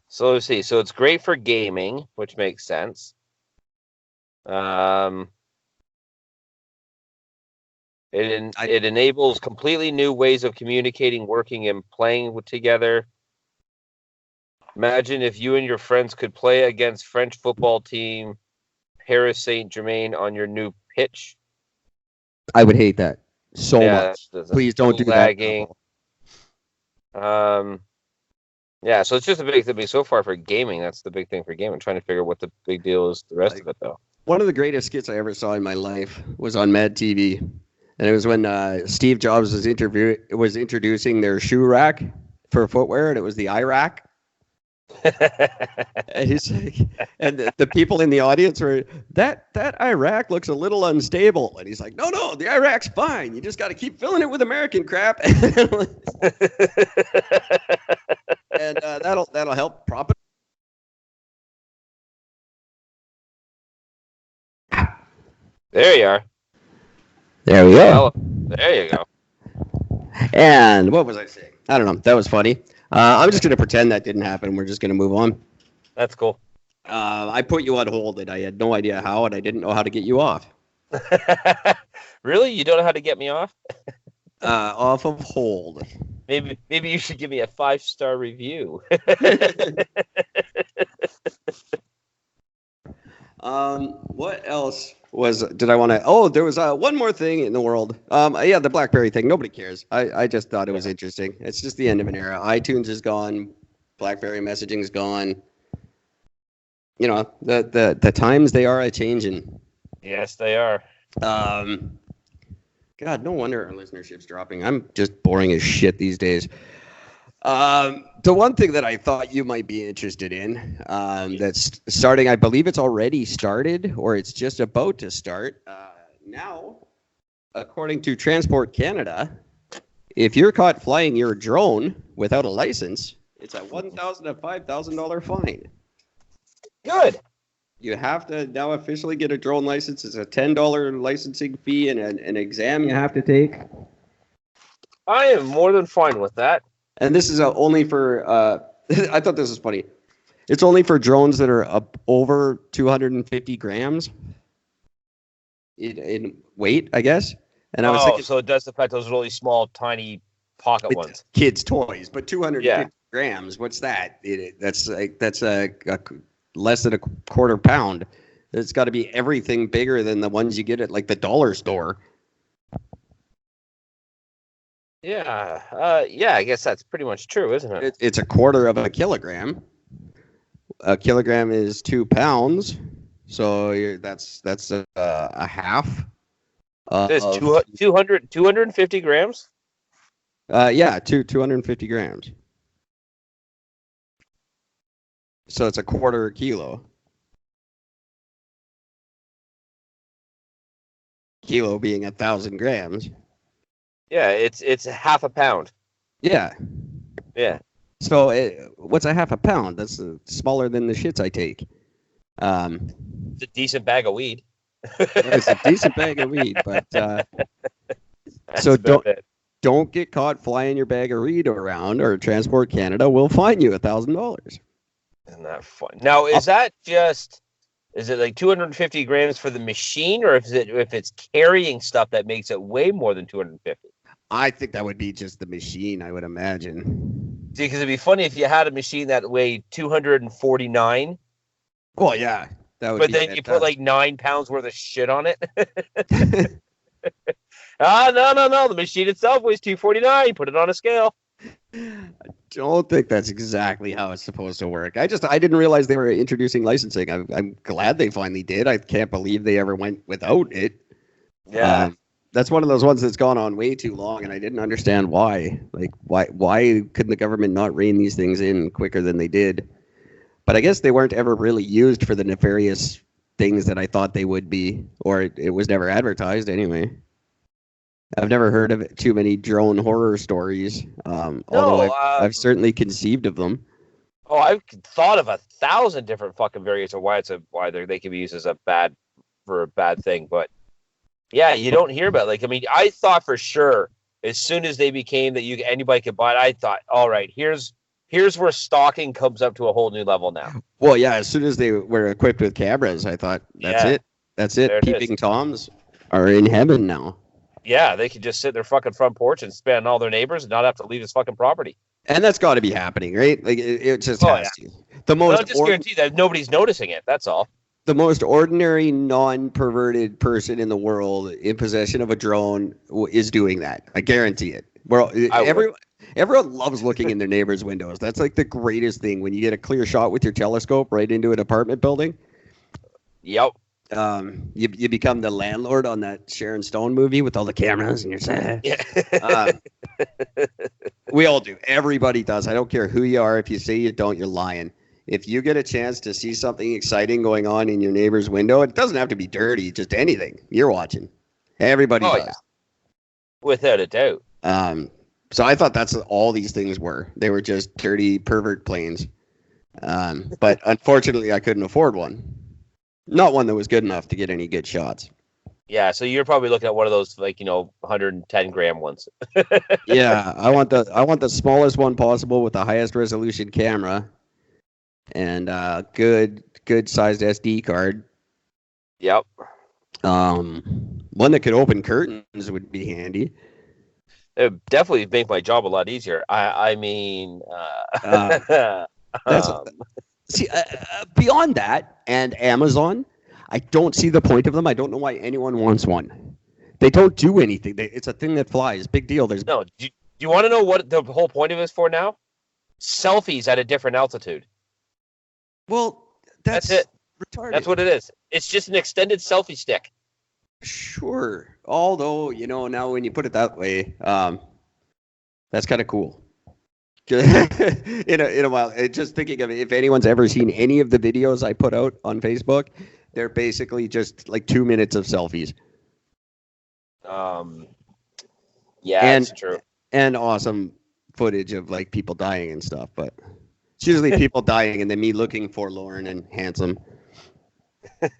So let's see. So it's great for gaming, which makes sense. It enables completely new ways of communicating, working, and playing together. Imagine if you and your friends could play against French football team Paris Saint-Germain on your new pitch. I would hate that so much. Please don't do lagging. That. Yeah, so it's just a big thing. So far for gaming, that's the big thing for gaming. I'm trying to figure out what the big deal is the rest of it, though. One of the greatest skits I ever saw in my life was on Mad TV. And it was when Steve Jobs was introducing their shoe rack for footwear, and it was the iRack. And he's like, and the people in the audience were, that iRack looks a little unstable. And he's like, no, the iRack's fine. You just got to keep filling it with American crap. and that'll help prop it. There you are. There we go. Well, there you go. And what was I saying? I don't know. That was funny. I'm just gonna pretend that didn't happen. We're just gonna move on. That's cool. I put you on hold, and I had no idea how, and I didn't know how to get you off. Really? You don't know how to get me off? Off of hold. Maybe you should give me a 5-star review. What else did I want to? Oh, there was one more thing in the world. Yeah, the BlackBerry thing. Nobody cares. I just thought it was interesting. It's just the end of an era. iTunes is gone. BlackBerry messaging is gone. You know, the times they are a changing. Yes, they are. God, no wonder our listenership's dropping. I'm just boring as shit these days. The one thing that I thought you might be interested in, that's starting, I believe it's already started, or it's just about to start. Now, according to Transport Canada, if you're caught flying your drone without a license, it's a $1,000 to $5,000 fine. Good. You have to now officially get a drone license. It's a $10 licensing fee and an exam you have to take. I am more than fine with that. And this is only for, I thought this was funny. It's only for drones that are up over 250 grams in weight, I guess. And I was thinking, so it does affect those really small, tiny pocket ones. Kids' toys, but 250 grams, what's that? That's a less than a quarter pound. It's got to be everything bigger than the ones you get at like the dollar store. Yeah, I guess that's pretty much true, isn't it? It's a quarter of a kilogram. A kilogram is 2 pounds, so that's a half. It's 250 grams? Yeah, 250 grams. So it's a quarter kilo. Kilo being 1,000 grams. Yeah, it's half a pound. Yeah. Yeah. So what's a half a pound? That's smaller than the shits I take. It's a decent bag of weed. It's a decent bag of weed, but so don't get caught flying your bag of weed around, or Transport Canada will fine you $1,000. Isn't that fun? Now, is it like 250 grams for the machine, or if it's carrying stuff that makes it way more than 250? I think that would be just the machine, I would imagine. See, because it'd be funny if you had a machine that weighed 249. Well, yeah. That would but be then fantastic. You put like 9 pounds worth of shit on it. No. The machine itself weighs 249. Put it on a scale. I don't think that's exactly how it's supposed to work. I didn't realize they were introducing licensing. I'm glad they finally did. I can't believe they ever went without it. Yeah. That's one of those ones that's gone on way too long, and I didn't understand why. Like, why couldn't the government not rein these things in quicker than they did? But I guess they weren't ever really used for the nefarious things that I thought they would be, or it was never advertised anyway. I've never heard of too many drone horror stories, although I've certainly conceived of them. Oh, I've thought of 1,000 different fucking variants of why they can be used as a bad thing, but yeah, you don't hear about it. Like, I mean, I thought for sure as soon as they became that anybody could buy it, I thought, all right, here's where stalking comes up to a whole new level now. Well, yeah, as soon as they were equipped with cameras, I thought, that's it. Peeping Toms are in heaven now. Yeah, they could just sit in their fucking front porch and spy on all their neighbors and not have to leave his fucking property. And that's got to be happening, right? Like it just has to. I'll just guarantee that nobody's noticing it. That's all. The most ordinary, non-perverted person in the world in possession of a drone is doing that. I guarantee it. Everyone loves looking in their neighbors' windows. That's like the greatest thing when you get a clear shot with your telescope right into an apartment building. Yep. You become the landlord on that Sharon Stone movie with all the cameras, and you're saying, we all do. Everybody does. I don't care who you are. If you say you don't, you're lying. If you get a chance to see something exciting going on in your neighbor's window, it doesn't have to be dirty, just anything. You're watching. Everybody does. Yeah. Without a doubt. So I thought that's what all these things were. They were just dirty pervert planes. But unfortunately, I couldn't afford one. Not one that was good enough to get any good shots. Yeah, so you're probably looking at one of those 110-gram ones. Yeah, I want the smallest one possible with the highest resolution camera, and good sized SD card. Yep. One that could open curtains would be handy. It would definitely make my job a lot easier. I mean, That's see beyond that and Amazon. I don't see the point of them. I don't know why anyone wants one. They don't do anything. It's a thing that flies. Big deal. There's no. Do you want to know what the whole point of it is for now? Selfies at a different altitude. Well, that's it. Retarded. That's what it is. It's just an extended selfie stick. Sure. Although, now when you put it that way, that's kind of cool. in a while, just thinking of it, if anyone's ever seen any of the videos I put out on Facebook, they're basically just like 2 minutes of selfies. Yeah, that's true. And awesome footage of like people dying and stuff, but it's usually people dying and then me looking forlorn and handsome. If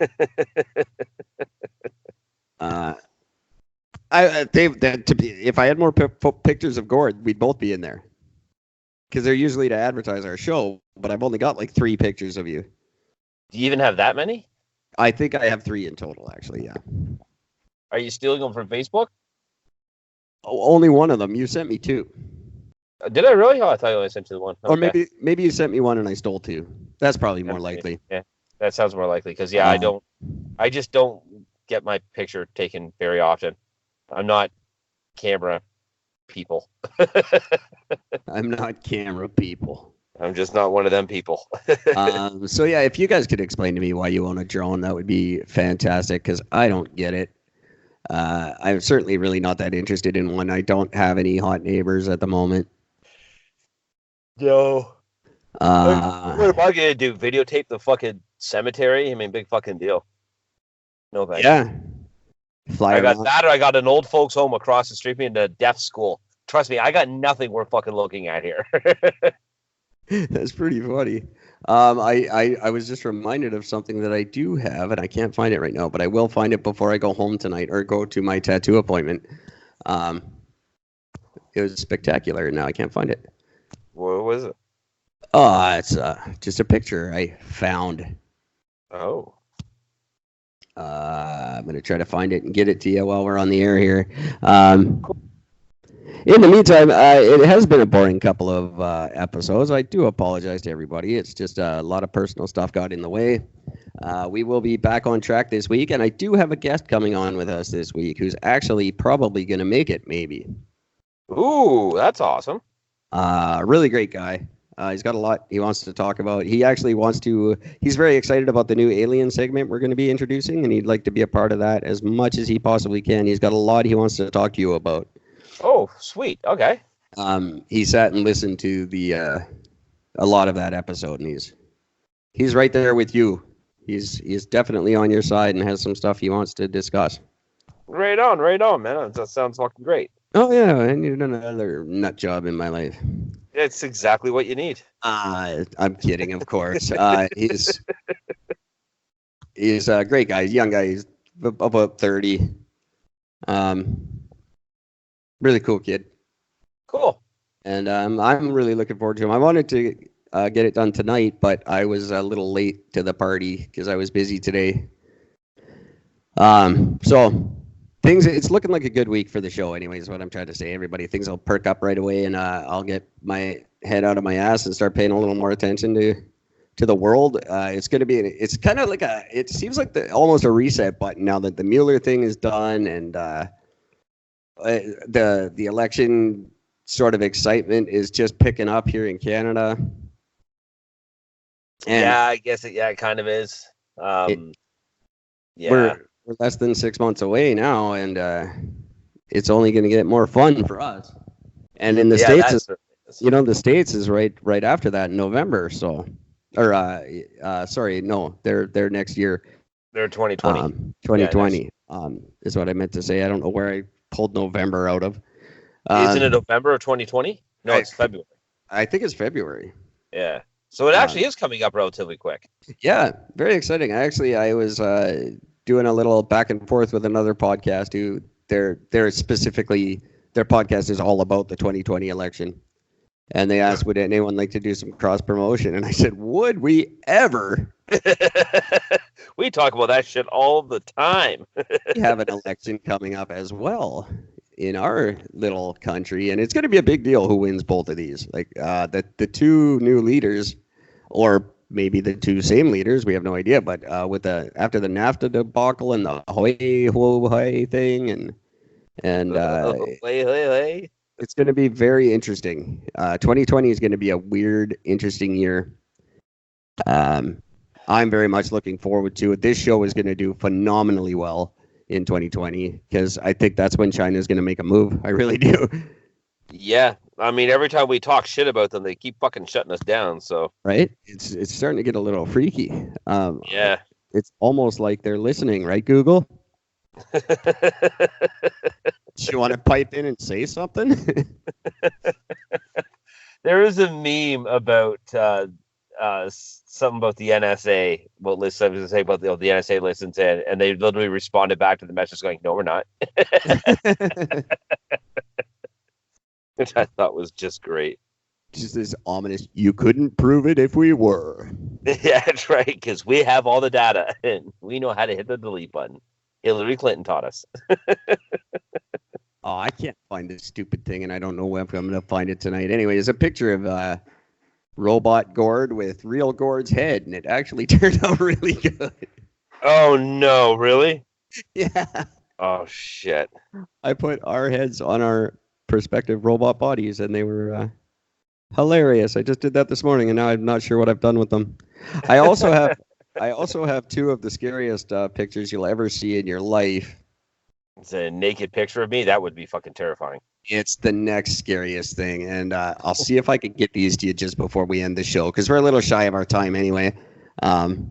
I had more pictures of Gord, we'd both be in there. Because they're usually to advertise our show, but I've only got like 3 pictures of you. Do you even have that many? I think I have 3 in total, actually, yeah. Are you stealing them from Facebook? Oh, only one of them. You sent me 2. Did I really? Oh, I thought you only sent you the one. Okay. Or maybe you sent me one and I stole 2. That's probably more likely. Yeah, that sounds more likely. Because, I just don't get my picture taken very often. I'm not camera people. I'm not camera people. I'm just not one of them people. So yeah, if you guys could explain to me why you own a drone, that would be fantastic, because I don't get it. I'm certainly really not that interested in one. I don't have any hot neighbors at the moment. No. What am I gonna do? Videotape the fucking cemetery? I mean, big fucking deal. No thanks. Yeah. I got that, or I got an old folks home across the street from me in a deaf school. Trust me, I got nothing worth fucking looking at here. That's pretty funny. I was just reminded of something that I do have, and I can't find it right now, but I will find it before I go home tonight or go to my tattoo appointment. It was spectacular, and now I can't find it. What was it? It's just a picture I found. Oh. I'm going to try to find it and get it to you while we're on the air here. In the meantime, it has been a boring couple of episodes. I do apologize to everybody. It's just a lot of personal stuff got in the way. We will be back on track this week, and I do have a guest coming on with us this week who's actually probably going to make it, maybe. Ooh, that's awesome. Really great guy. He's got a lot he wants to talk about. He actually he's very excited about the new Alien segment we're going to be introducing, and he'd like to be a part of that as much as he possibly can. He's got a lot he wants to talk to you about. Oh, sweet. Okay. He sat and listened to a lot of that episode, and he's right there with you. He's definitely on your side and has some stuff he wants to discuss. Right on, man. That sounds fucking great. Oh yeah, I need another nut job in my life. It's exactly what you need. I'm kidding, of course. He's a great guy. He's a young guy. He's about 30. Really cool kid. Cool. And I'm really looking forward to him. I wanted to get it done tonight, but I was a little late to the party because I was busy today. So it's looking like a good week for the show anyways, is what I'm trying to say. Everybody, things will perk up right away, and I'll get my head out of my ass and start paying a little more attention to the world. It's going to be, it's kind of like it seems like almost a reset button now that the Mueller thing is done, and the election sort of excitement is just picking up here in Canada. And yeah, I guess it kind of is. We're less than 6 months away now, and it's only going to get more fun for us. And in the States, the States is right after that in November. So, or sorry, no, they're next year. They're 2020. 2020 is what I meant to say. I don't know where I pulled November out of. Isn't it November of 2020? No, it's February. I think it's February. Yeah. So it actually is coming up relatively quick. Yeah, very exciting. I was doing a little back and forth with another podcast who they're specifically their podcast is all about the 2020 election. And they asked, would anyone like to do some cross promotion? And I said, would we ever? We talk about that shit all the time. We have an election coming up as well in our little country, and it's going to be a big deal who wins both of these. Like the two new leaders, or maybe the two same leaders, we have no idea. But after the NAFTA debacle and the Hawaii thing, and it's going to be very interesting. 2020 is going to be a weird, interesting year. I'm very much looking forward to it. This show is going to do phenomenally well in 2020 because I think that's when China is going to make a move. I really do. Yeah, I mean, every time we talk shit about them, they keep fucking shutting us down. So right, it's starting to get a little freaky. Yeah, it's almost like they're listening, right, Google? Do you want to pipe in and say something? There is a meme about something about the NSA. Well, listen, I was say about the NSA listens in, and they literally responded back to the message going, "No, we're not." Which I thought was just great. Just this ominous. You couldn't prove it if we were. Yeah, that's right. Because we have all the data, and we know how to hit the delete button. Hillary Clinton taught us. Oh, I can't find this stupid thing, and I don't know if I'm going to find it tonight. Anyway, there's a picture of robot Gord with real Gord's head, and it actually turned out really good. Oh, no, really? Yeah. Oh, shit. I put our heads on our prospective robot bodies, and they were hilarious. I just did that this morning, and now I'm not sure what I've done with them. I also have two of the scariest pictures you'll ever see in your life. It's a naked picture of me. That would be fucking terrifying. It's the next scariest thing, and I'll see if I can get these to you just before we end the show, because we're a little shy of our time anyway. And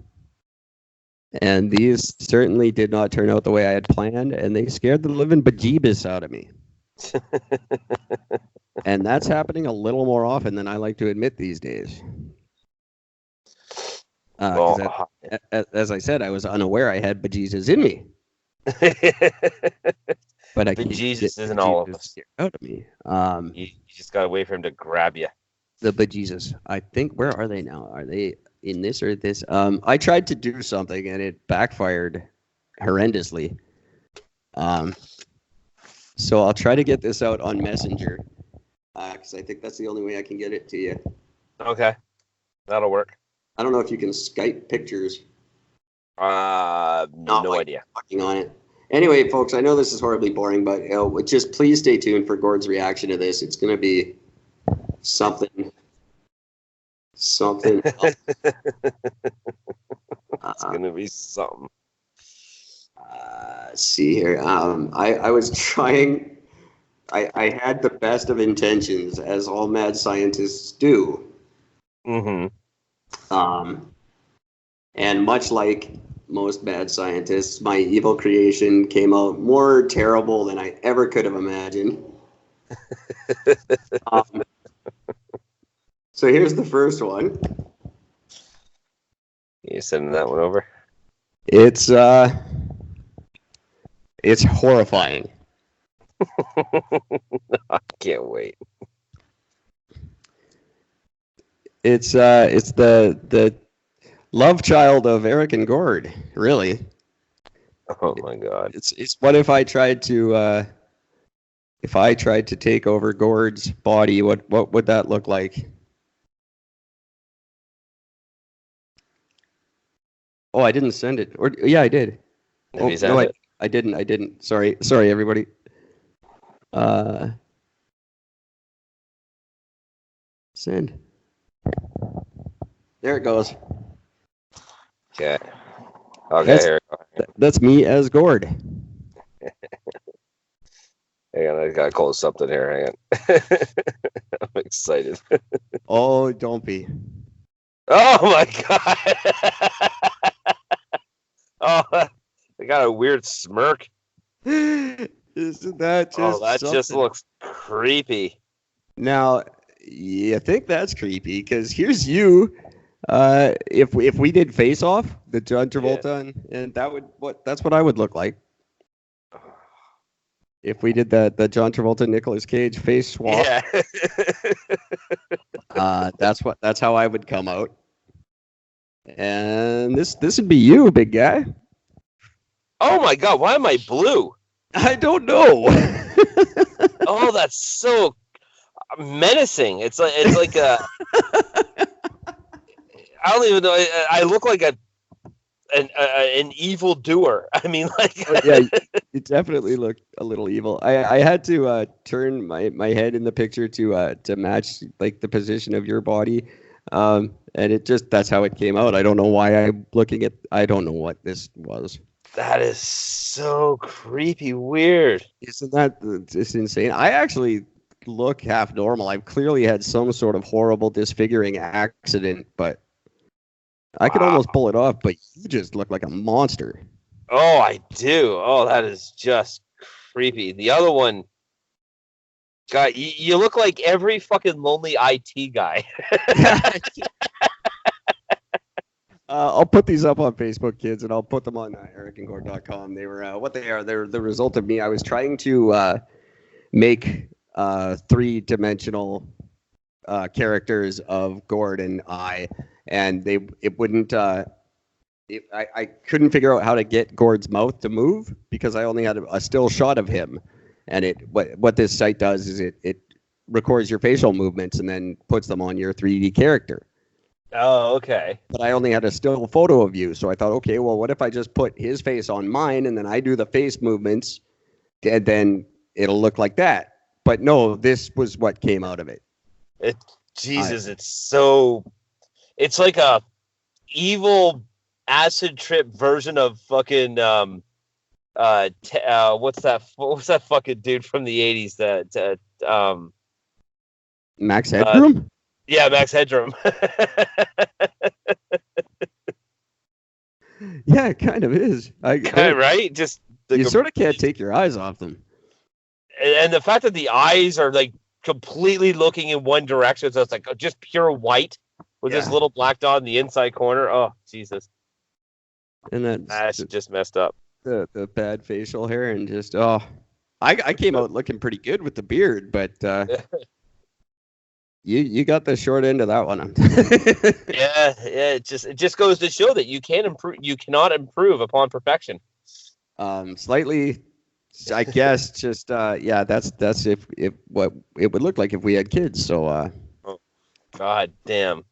these certainly did not turn out the way I had planned, and they scared the living bejeebus out of me. And that's happening a little more often than I like to admit these days. As I said, I was unaware I had bejesus in me. But bejesus isn't all of us. Out of me. You just gotta wait for him to grab you. The bejesus. I think, where are they now? Are they in this or this? I tried to do something and it backfired horrendously. So I'll try to get this out on Messenger, because I think that's the only way I can get it to you. Okay, that'll work. I don't know if you can Skype pictures. No idea. Talking on it. Anyway, folks, I know this is horribly boring, but just please stay tuned for Gord's reaction to this. It's going to be something. It's going to be something. Let's see here. I was trying. I had the best of intentions, as all mad scientists do. Mm-hmm. And much like most mad scientists, my evil creation came out more terrible than I ever could have imagined. So here's the first one. You sending that one over? It's horrifying. I can't wait. It's the love child of Eric and Gord, really. Oh my God! It's what if I tried to take over Gord's body? What would that look like? Oh, I didn't send it. Or yeah, I did. No, I didn't. Sorry, everybody. Send. There it goes. Okay. Okay. That's me as Gord. Hang on, I gotta close something here. Hang on. I'm excited. Oh, don't be. Oh my God. Oh, I got a weird smirk. Isn't that Oh, just that just something? looks creepy. Now, you think that's creepy because here's you. If we did Face Off, the John Yeah. Travolta, and that's what I would look like if we did the John Travolta Nicolas Cage face swap. Yeah. That's how I would come out. And this would be you, big guy. Oh my God, why am I blue? I don't know. Oh, that's so menacing. It's like a I don't even know. I look like an evil doer. I mean, like Yeah, you definitely look a little evil. I had to turn my head in the picture to match like the position of your body, and that's how it came out. I don't know why I'm looking at. I don't know what this was. that is so creepy, weird. Isn't that just insane? I actually look half normal. I've clearly had some sort of horrible disfiguring accident, but I could Wow. almost pull it off. But you just look like a monster. Oh, I do. Oh, that is just creepy. The other one, God, you look like every fucking lonely IT guy. I'll put these up on Facebook, kids, and I'll put them on ericandgord.com. They were what they are. They're the result of me. I was trying to make three-dimensional characters of Gord and and it wouldn't. I couldn't figure out how to get Gord's mouth to move because I only had a still shot of him. And what this site does is it records your facial movements and then puts them on your 3D character. Oh, okay. But I only had a still photo of you. So I thought, okay, well, what if I just put his face on mine and then I do the face movements and then it'll look like that. But no, this was what came out of it. Jesus, it's like a evil acid trip version of fucking what's that fucking dude from the 80s that Max Headroom? yeah, Max Headroom. Yeah, it kind of is. Right? Just you sort of can't take your eyes off them. and the fact that the eyes are like completely looking in one direction, so it's like just pure white with this little black dot in the inside corner. Oh, Jesus. And That's just messed up. The bad facial hair and just I came out looking pretty good with the beard, but you got the short end of that one. Yeah, it just goes to show that you cannot improve upon perfection. Slightly, I guess. Just that's if what it would look like if we had kids. So oh, God damn.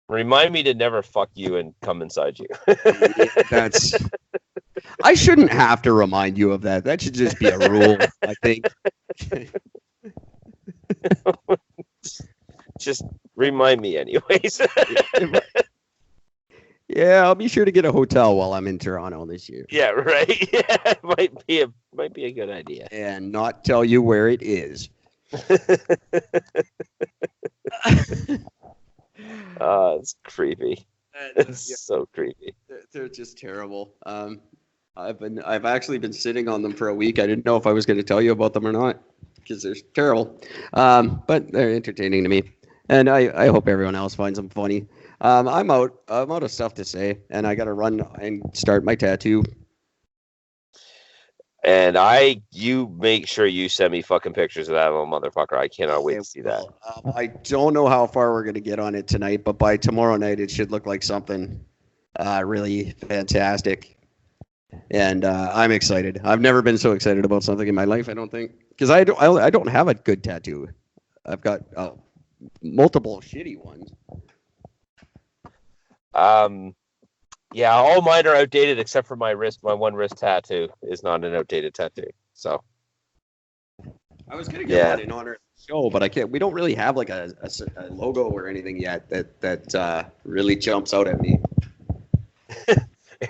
Remind me to never fuck you and come inside you. that's. I shouldn't have to remind you of that. That should just be a rule, I think. Just remind me anyways. Yeah, I'll be sure to get a hotel while I'm in Toronto this year. Yeah, right. Yeah, might be a good idea. And not tell you where it is. It's creepy. It's so creepy. They're just terrible. I've actually been sitting on them for a week. I didn't know if I was going to tell you about them or not because they're terrible. But they're entertaining to me, and I hope everyone else finds them funny. I'm out of stuff to say, and I got to run and start my tattoo. And you make sure you send me fucking pictures of that little motherfucker. I cannot wait to see that. I don't know how far we're going to get on it tonight, but by tomorrow night, it should look like something really fantastic. And I'm excited. I've never been so excited about something in my life, I don't think. Because I don't have a good tattoo. I've got multiple shitty ones. Yeah, all mine are outdated except for my wrist. My one wrist tattoo is not an outdated tattoo. So I was gonna get one in honor of the show, but I can't. We don't really have like a logo or anything yet that really jumps out at me.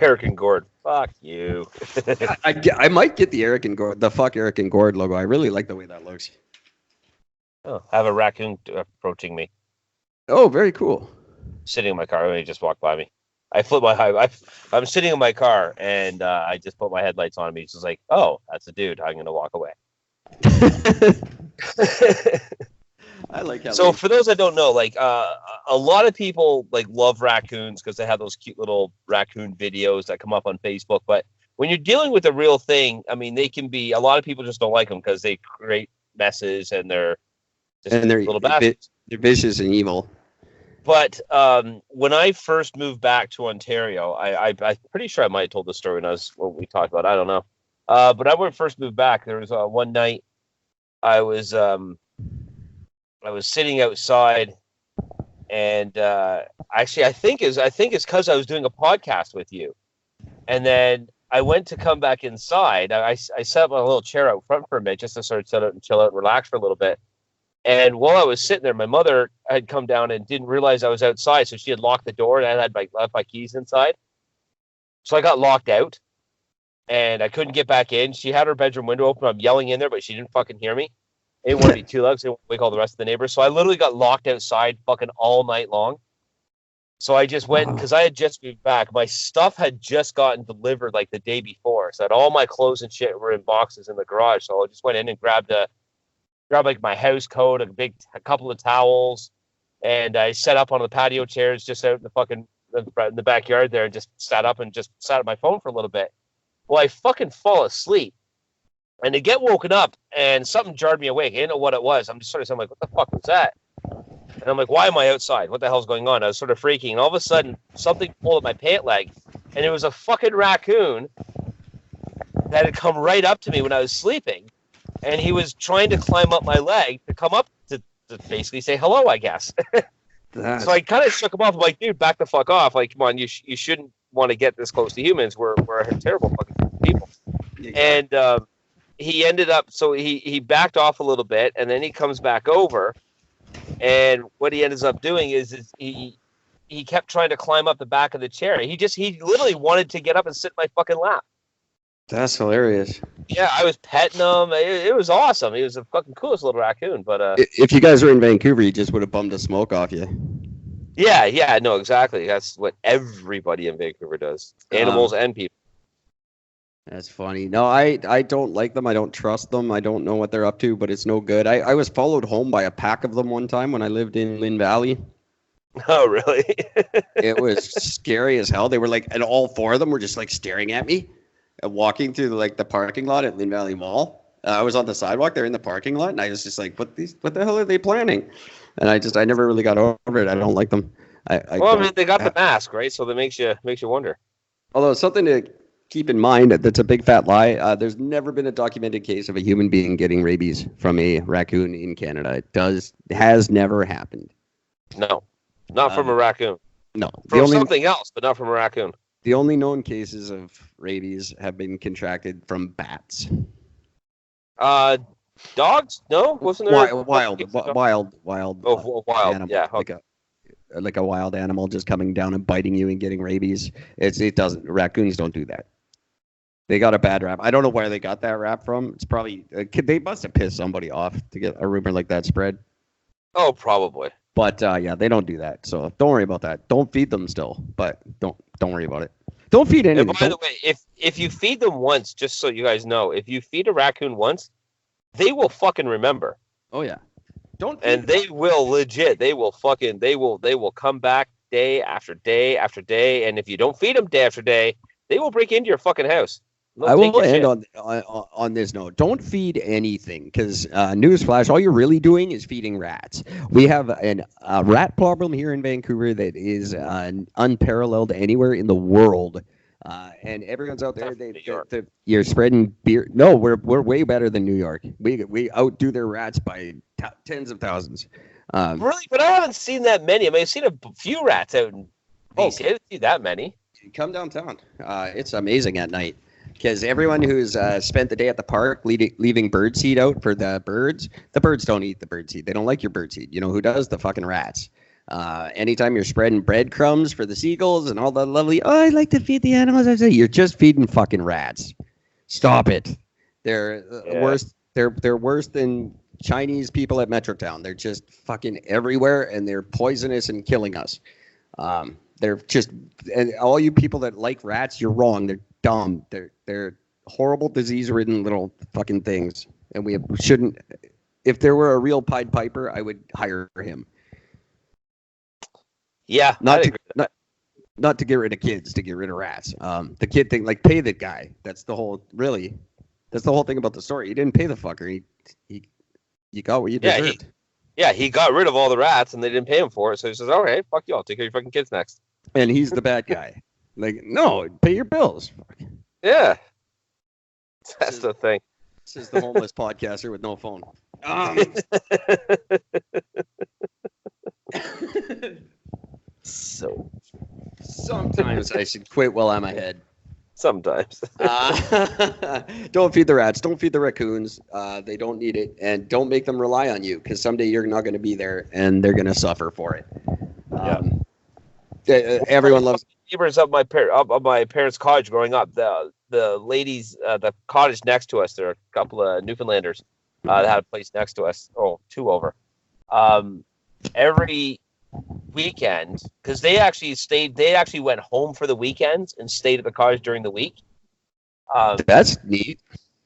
Eric and Gord, fuck you. I might get the Eric and Gord, the fuck Eric and Gord logo. I really like the way that looks. Oh, I have a raccoon approaching me. Oh, very cool. Sitting in my car, he just walked by me. I flip I'm sitting in my car and I just put my headlights on me. It's just like, oh, that's a dude. I'm gonna walk away. I like how. So for those that don't know, like a lot of people like love raccoons because they have those cute little raccoon videos that come up on Facebook. But when you're dealing with a real thing, I mean, they can be. A lot of people just don't like them because they create messes and they're just little bastards. They're vicious and evil. But when I first moved back to Ontario, I'm pretty sure I might have told the story when we talked about it. I don't know. But when I first moved back, there was one night I was sitting outside, and actually, I think it's because I was doing a podcast with you, and then I went to come back inside. I set up a little chair out front for a minute just to sort of sit out and chill out and relax for a little bit. And while I was sitting there, my mother had come down and didn't realize I was outside, so she had locked the door, and I had left my keys inside. So I got locked out, and I couldn't get back in. She had her bedroom window open. I'm yelling in there, but she didn't fucking hear me. It didn't want to be too loud, so I didn't wake all the rest of the neighbors. So I literally got locked outside fucking all night long. So I just went, because I had just moved back. My stuff had just gotten delivered like the day before. So all my clothes and shit were in boxes in the garage. So I just went in and grabbed like my house coat, a couple of towels, and I set up on the patio chairs just out in the fucking in the backyard there, and just sat up and just sat at my phone for a little bit. Well, I fucking fall asleep, and to get woken up, and something jarred me awake. I didn't know what it was. I'm just sort of saying, like, what the fuck was that? And I'm like, why am I outside? What the hell's going on? I was sort of freaking, and all of a sudden, something pulled at my pant leg, and it was a fucking raccoon that had come right up to me when I was sleeping. And he was trying to climb up my leg to come up to basically say hello, I guess. So I kind of shook him off. I'm like, dude, back the fuck off. Like, come on, you shouldn't want to get this close to humans. We're terrible fucking people. And he ended up, so he backed off a little bit, and then he comes back over. And what he ends up doing is he kept trying to climb up the back of the chair. He literally wanted to get up and sit in my fucking lap. That's hilarious. Yeah, I was petting him. It was awesome. He was the fucking coolest little raccoon. But if you guys were in Vancouver, you just would have bummed the smoke off you. Yeah, no, exactly. That's what everybody in Vancouver does. Animals and people. That's funny. No, I don't like them. I don't trust them. I don't know what they're up to, but it's no good. I was followed home by a pack of them one time when I lived in Lynn Valley. Oh, really? It was scary as hell. They were like, and all four of them were just like staring at me. Walking through the parking lot at Lynn Valley Mall. I was on the sidewalk. They're in the parking lot, and I was just like, "What the hell are they planning?" And I never really got over it. I don't like them. I mean, they got the mask, right? So that makes you wonder. Although something to keep in mind that's a big fat lie. There's never been a documented case of a human being getting rabies from a raccoon in Canada. It has never happened. No, not from a raccoon. No, from something else, but not from a raccoon. The only known cases of rabies have been contracted from bats. Dogs? No, wasn't there? Wild. Oh, wild. Animal, yeah, okay. like a wild animal just coming down and biting you and getting rabies. Raccoons don't do that. They got a bad rap. I don't know where they got that rap from. It's probably they must have pissed somebody off to get a rumor like that spread. Oh, probably. But yeah, they don't do that. So don't worry about that. Don't feed them still, but don't worry about it. Don't feed anything. And by the way, if you feed them once, just so you guys know, if you feed a raccoon once, they will fucking remember. Oh yeah. They will legit. They will come back day after day after day, and if you don't feed them day after day, they will break into your fucking house. I will end on this note. Don't feed anything, because newsflash, all you're really doing is feeding rats. We have a rat problem here in Vancouver that is unparalleled anywhere in the world. And everyone's out there. You're spreading beer. No, we're way better than New York. We outdo their rats by tens of thousands. Really, but I haven't seen that many. I mean, I've seen a few rats out in BC. I didn't see that many. Come downtown. It's amazing at night. Because everyone who's spent the day at the park leaving birdseed out for the birds don't eat the birdseed. They don't like your birdseed. You know who does? The fucking rats. Anytime you're spreading breadcrumbs for the seagulls and all the lovely, I like to feed the animals. I say, you're just feeding fucking rats. Stop it. They're worse. They're worse than Chinese people at Metrotown. They're just fucking everywhere, and they're poisonous and killing us. They're just, and all you people that like rats, you're wrong. They're dumb. They're horrible, disease-ridden little fucking things, and we shouldn't. If there were a real Pied Piper, I would hire him. Yeah, not to get rid of kids, to get rid of rats. The kid thing, like pay the guy. That's the whole thing about the story. You didn't pay the fucker. You got what you deserved. He got rid of all the rats and they didn't pay him for it. So he says, all right, fuck you. I'll take care of your fucking kids next. And he's the bad guy. Like, no, pay your bills. Yeah. That's the thing. This is the homeless podcaster with no phone. So sometimes I should quit while I'm ahead. Sometimes. Don't feed the rats. Don't feed the raccoons. They don't need it. And don't make them rely on you, because someday you're not going to be there and they're going to suffer for it. Everyone loves neighbors of my parents' cottage growing up. The ladies, the cottage next to us, there are a couple of Newfoundlanders that had a place next to us. Oh, two over. Every weekend, because they actually went home for the weekends and stayed at the cottage during the week. That's neat.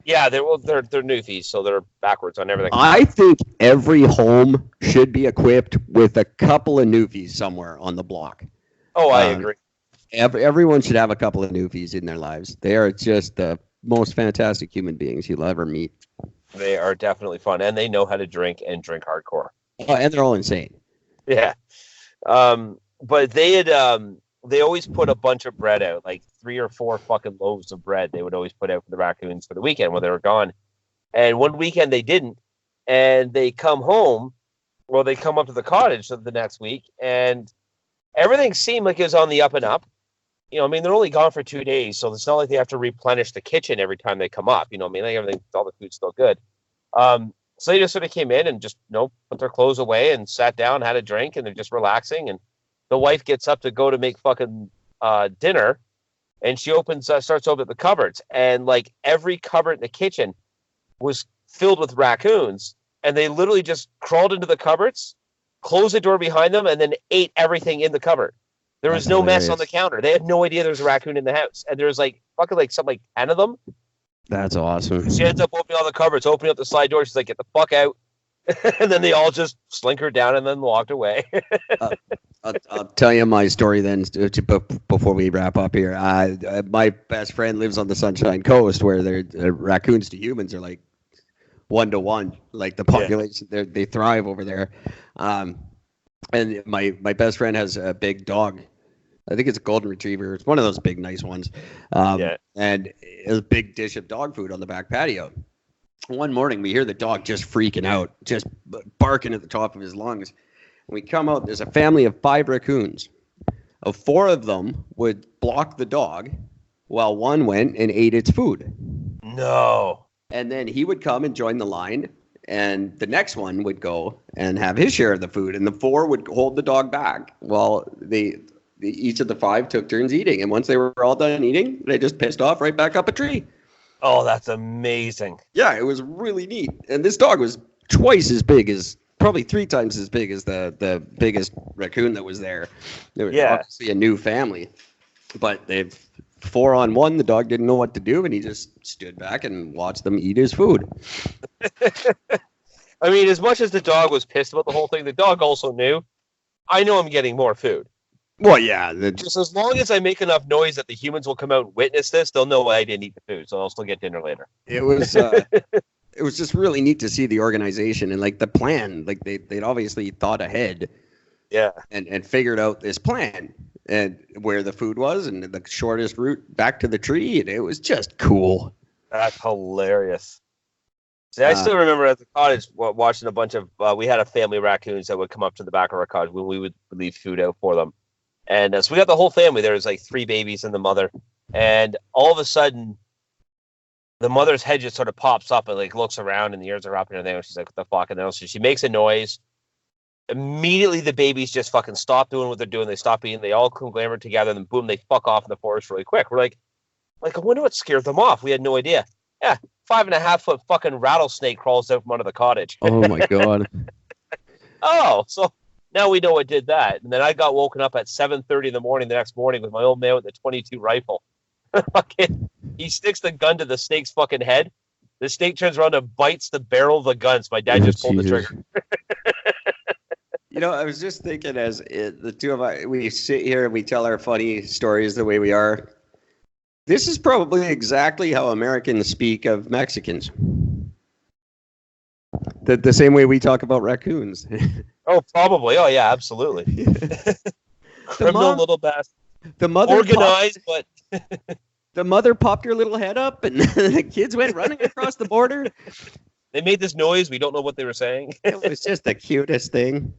Yeah, they're newfies, so they're backwards on everything. I think every home should be equipped with a couple of newfies somewhere on the block. Oh, I agree. Everyone should have a couple of newfies in their lives. They are just the most fantastic human beings you'll ever meet. They are definitely fun, and they know how to drink and drink hardcore. Oh, and they're all insane. Yeah. But they always put a bunch of bread out, like 3 or 4 fucking loaves of bread they would always put out for the raccoons for the weekend when they were gone. And one weekend they didn't, and they come home, well, they come up to the cottage the next week, and everything seemed like it was on the up and up. You know, I mean, they're only gone for 2 days, so it's not like they have to replenish the kitchen every time they come up. You know what I mean? Like everything, all the food's still good. So they just sort of came in and just, put their clothes away and sat down, had a drink, and they're just relaxing. And the wife gets up to go to make fucking dinner, and she starts opening the cupboards, and like every cupboard in the kitchen was filled with raccoons, and they literally just crawled into the cupboards, closed the door behind them, and then ate everything in the cupboard. There was no mess on the counter. They had no idea there was a raccoon in the house, and there was something like 10 of them. That's awesome. She ends up opening all the cupboards, opening up the side door. She's like, "Get the fuck out!" And then they all just slinkered down and then walked away. I'll tell you my story then before we wrap up here. My best friend lives on the Sunshine Coast, where raccoons to humans are like 1-to-1. Like the population, they thrive over there. And my best friend has a big dog. I think it's a golden retriever. It's one of those big, nice ones. And a big dish of dog food on the back patio. One morning, we hear the dog just freaking out, just barking at the top of his lungs. And we come out, there's a family of 5 raccoons. 4 of them would block the dog while one went and ate its food. No. And then he would come and join the line, and the next one would go and have his share of the food, and the 4 would hold the dog back while each of the 5 took turns eating. And once they were all done eating, they just pissed off right back up a tree. Oh, that's amazing. Yeah, it was really neat. And this dog was probably 3 times as big as the biggest raccoon that was there. They were obviously a new family. But they've 4-on-1, the dog didn't know what to do, and he just stood back and watched them eat his food. I mean, as much as the dog was pissed about the whole thing, the dog also knew, I know I'm getting more food. Well, yeah. Just as long as I make enough noise that the humans will come out and witness this, they'll know I didn't eat the food, so I'll still get dinner later. It was it was just really neat to see the organization and like the plan. Like they'd obviously thought ahead. Yeah. And figured out this plan and where the food was and the shortest route back to the tree. And it was just cool. That's hilarious. See, I still remember at the cottage watching a bunch of, we had a family of raccoons that would come up to the back of our cottage when we would leave food out for them. And so we got the whole family. There was like 3 babies and the mother. And all of a sudden, the mother's head just sort of pops up and like looks around and the ears are up and everything. And she's like, what the fuck? And then she makes a noise. Immediately, the babies just fucking stop doing what they're doing. They stop eating. They all conglomerate together. And then boom, they fuck off in the forest really quick. We're like, I wonder what scared them off. We had no idea. Yeah, 5.5-foot fucking rattlesnake crawls out from under the cottage. Oh my God. Oh, so Now we know what did that. And then I got woken up at 7:30 in the morning the next morning with my old man with a 22 rifle. He sticks the gun to the snake's fucking head. The snake turns around and bites the barrel of the gun. So my dad just pulled the trigger. I was just thinking the two of us, we sit here and we tell our funny stories the way we are. This is probably exactly how Americans speak of Mexicans. The same way we talk about raccoons. Oh, probably. Oh, yeah, absolutely. Criminal little bastard. The mother organized, but the mother popped her little head up, and the kids went running across the border. They made this noise. We don't know what they were saying. It was just the cutest thing.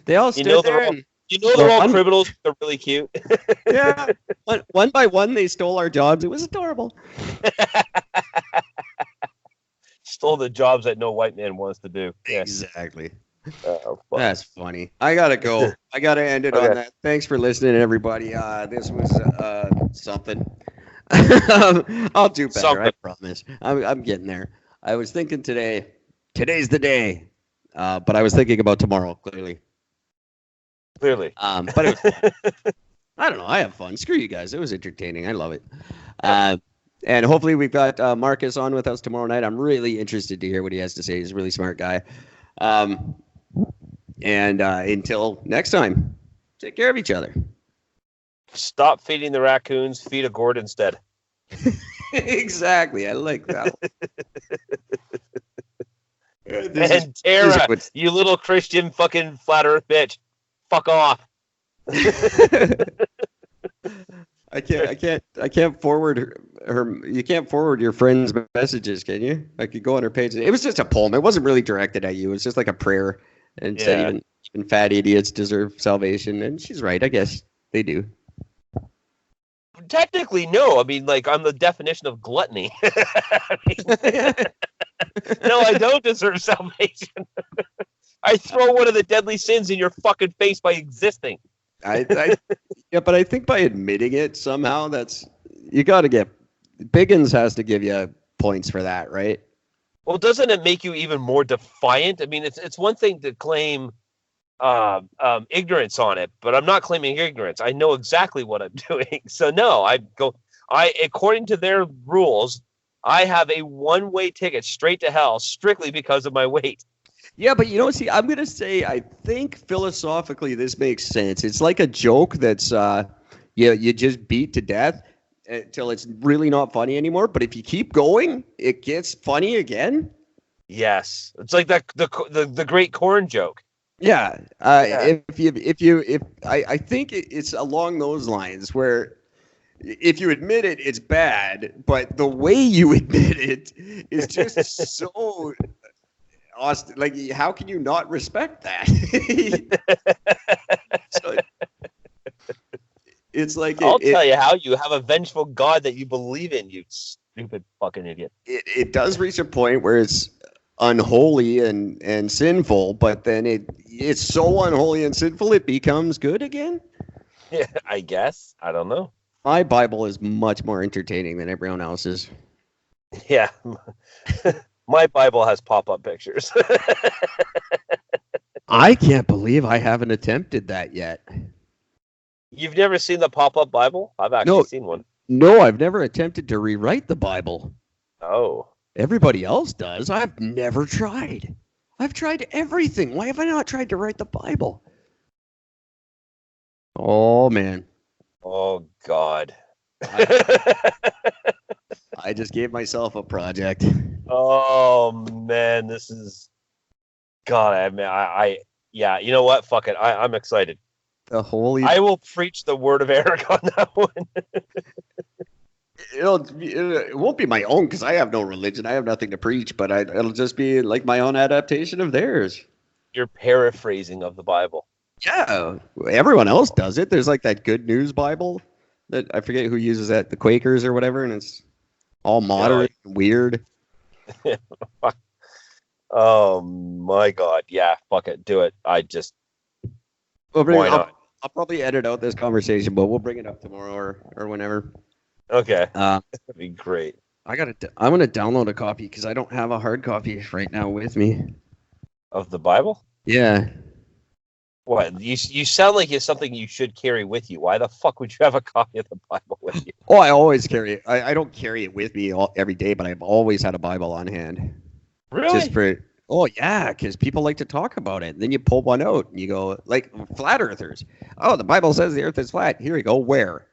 They all stood there. They're all criminals. They're really cute. Yeah. One by one, they stole our jobs. It was adorable. Stole the jobs that no white man wants to do. Yeah. Exactly. Oh, that's funny. I gotta go. I gotta end it on that. Thanks for listening, everybody. This was something. I'll do better. Something. I promise. I'm getting there. I was thinking today's the day, but I was thinking about tomorrow. Clearly. But it was fun. I don't know. I have fun. Screw you guys. It was entertaining. I love it. And hopefully we've got Marcus on with us tomorrow night. I'm really interested to hear what he has to say. He's a really smart guy. And until next time, take care of each other. Stop feeding the raccoons. Feed a Gord instead. Exactly. I like that. And Tara, you little Christian fucking flat earth bitch. Fuck off. I can't forward her. You can't forward your friend's messages, can you? I could go on her page. It was just a poem. It wasn't really directed at you. It was just like a prayer, and said even fat idiots deserve salvation. And she's right. I guess they do. Technically, no. I mean, like, I'm the definition of gluttony. No, I don't deserve salvation. I throw one of the deadly sins in your fucking face by existing. Yeah, but I think by admitting it somehow, you got to get Biggins has to give you points for that, right? Well, doesn't it make you even more defiant? I mean, it's one thing to claim ignorance on it, but I'm not claiming ignorance. I know exactly what I'm doing. So no, according to their rules, I have a one-way ticket straight to hell strictly because of my weight. Yeah, but see, I'm going to say I think philosophically this makes sense. It's like a joke that's you just beat to death until it's really not funny anymore. But if you keep going, it gets funny again. Yes, it's like the great corn joke. Yeah, I think it's along those lines where if you admit it, it's bad, but the way you admit it is just so. Austin, like, how can you not respect that? So, it's like I'll tell you how you have a vengeful God that you believe in, you stupid fucking idiot. It does reach a point where it's unholy and sinful, but then it's so unholy and sinful it becomes good again. Yeah, I guess. I don't know. My Bible is much more entertaining than everyone else's. Yeah. My Bible has pop-up pictures. I can't believe I haven't attempted that yet. You've never seen the pop-up Bible? I've actually seen one. No, I've never attempted to rewrite the Bible. Oh. Everybody else does. I've never tried. I've tried everything. Why have I not tried to write the Bible? Oh, man. Oh, God. I just gave myself a project. Oh, man, this is... God, yeah, you know what? Fuck it. I'm excited. I will preach the word of Eric on that one. It won't be my own because I have no religion. I have nothing to preach, but it'll just be like my own adaptation of theirs. Your paraphrasing of the Bible. Yeah, everyone else does it. There's like that Good News Bible that I forget who uses that, the Quakers or whatever, and it's all modern, weird. Oh my God! Yeah, fuck it, do it. Why not? I'll probably edit out this conversation, but we'll bring it up tomorrow or whenever. Okay, that'd be great. I'm gonna download a copy because I don't have a hard copy right now with me. Of the Bible? Yeah. What? You sound like it's something you should carry with you. Why the fuck would you have a copy of the Bible with you? Oh, I always carry it. I don't carry it with me every day, but I've always had a Bible on hand. Really? Just for, oh, yeah, because people like to talk about it. Then you pull one out and you go, like flat earthers. Oh, the Bible says the earth is flat. Here we go. Where?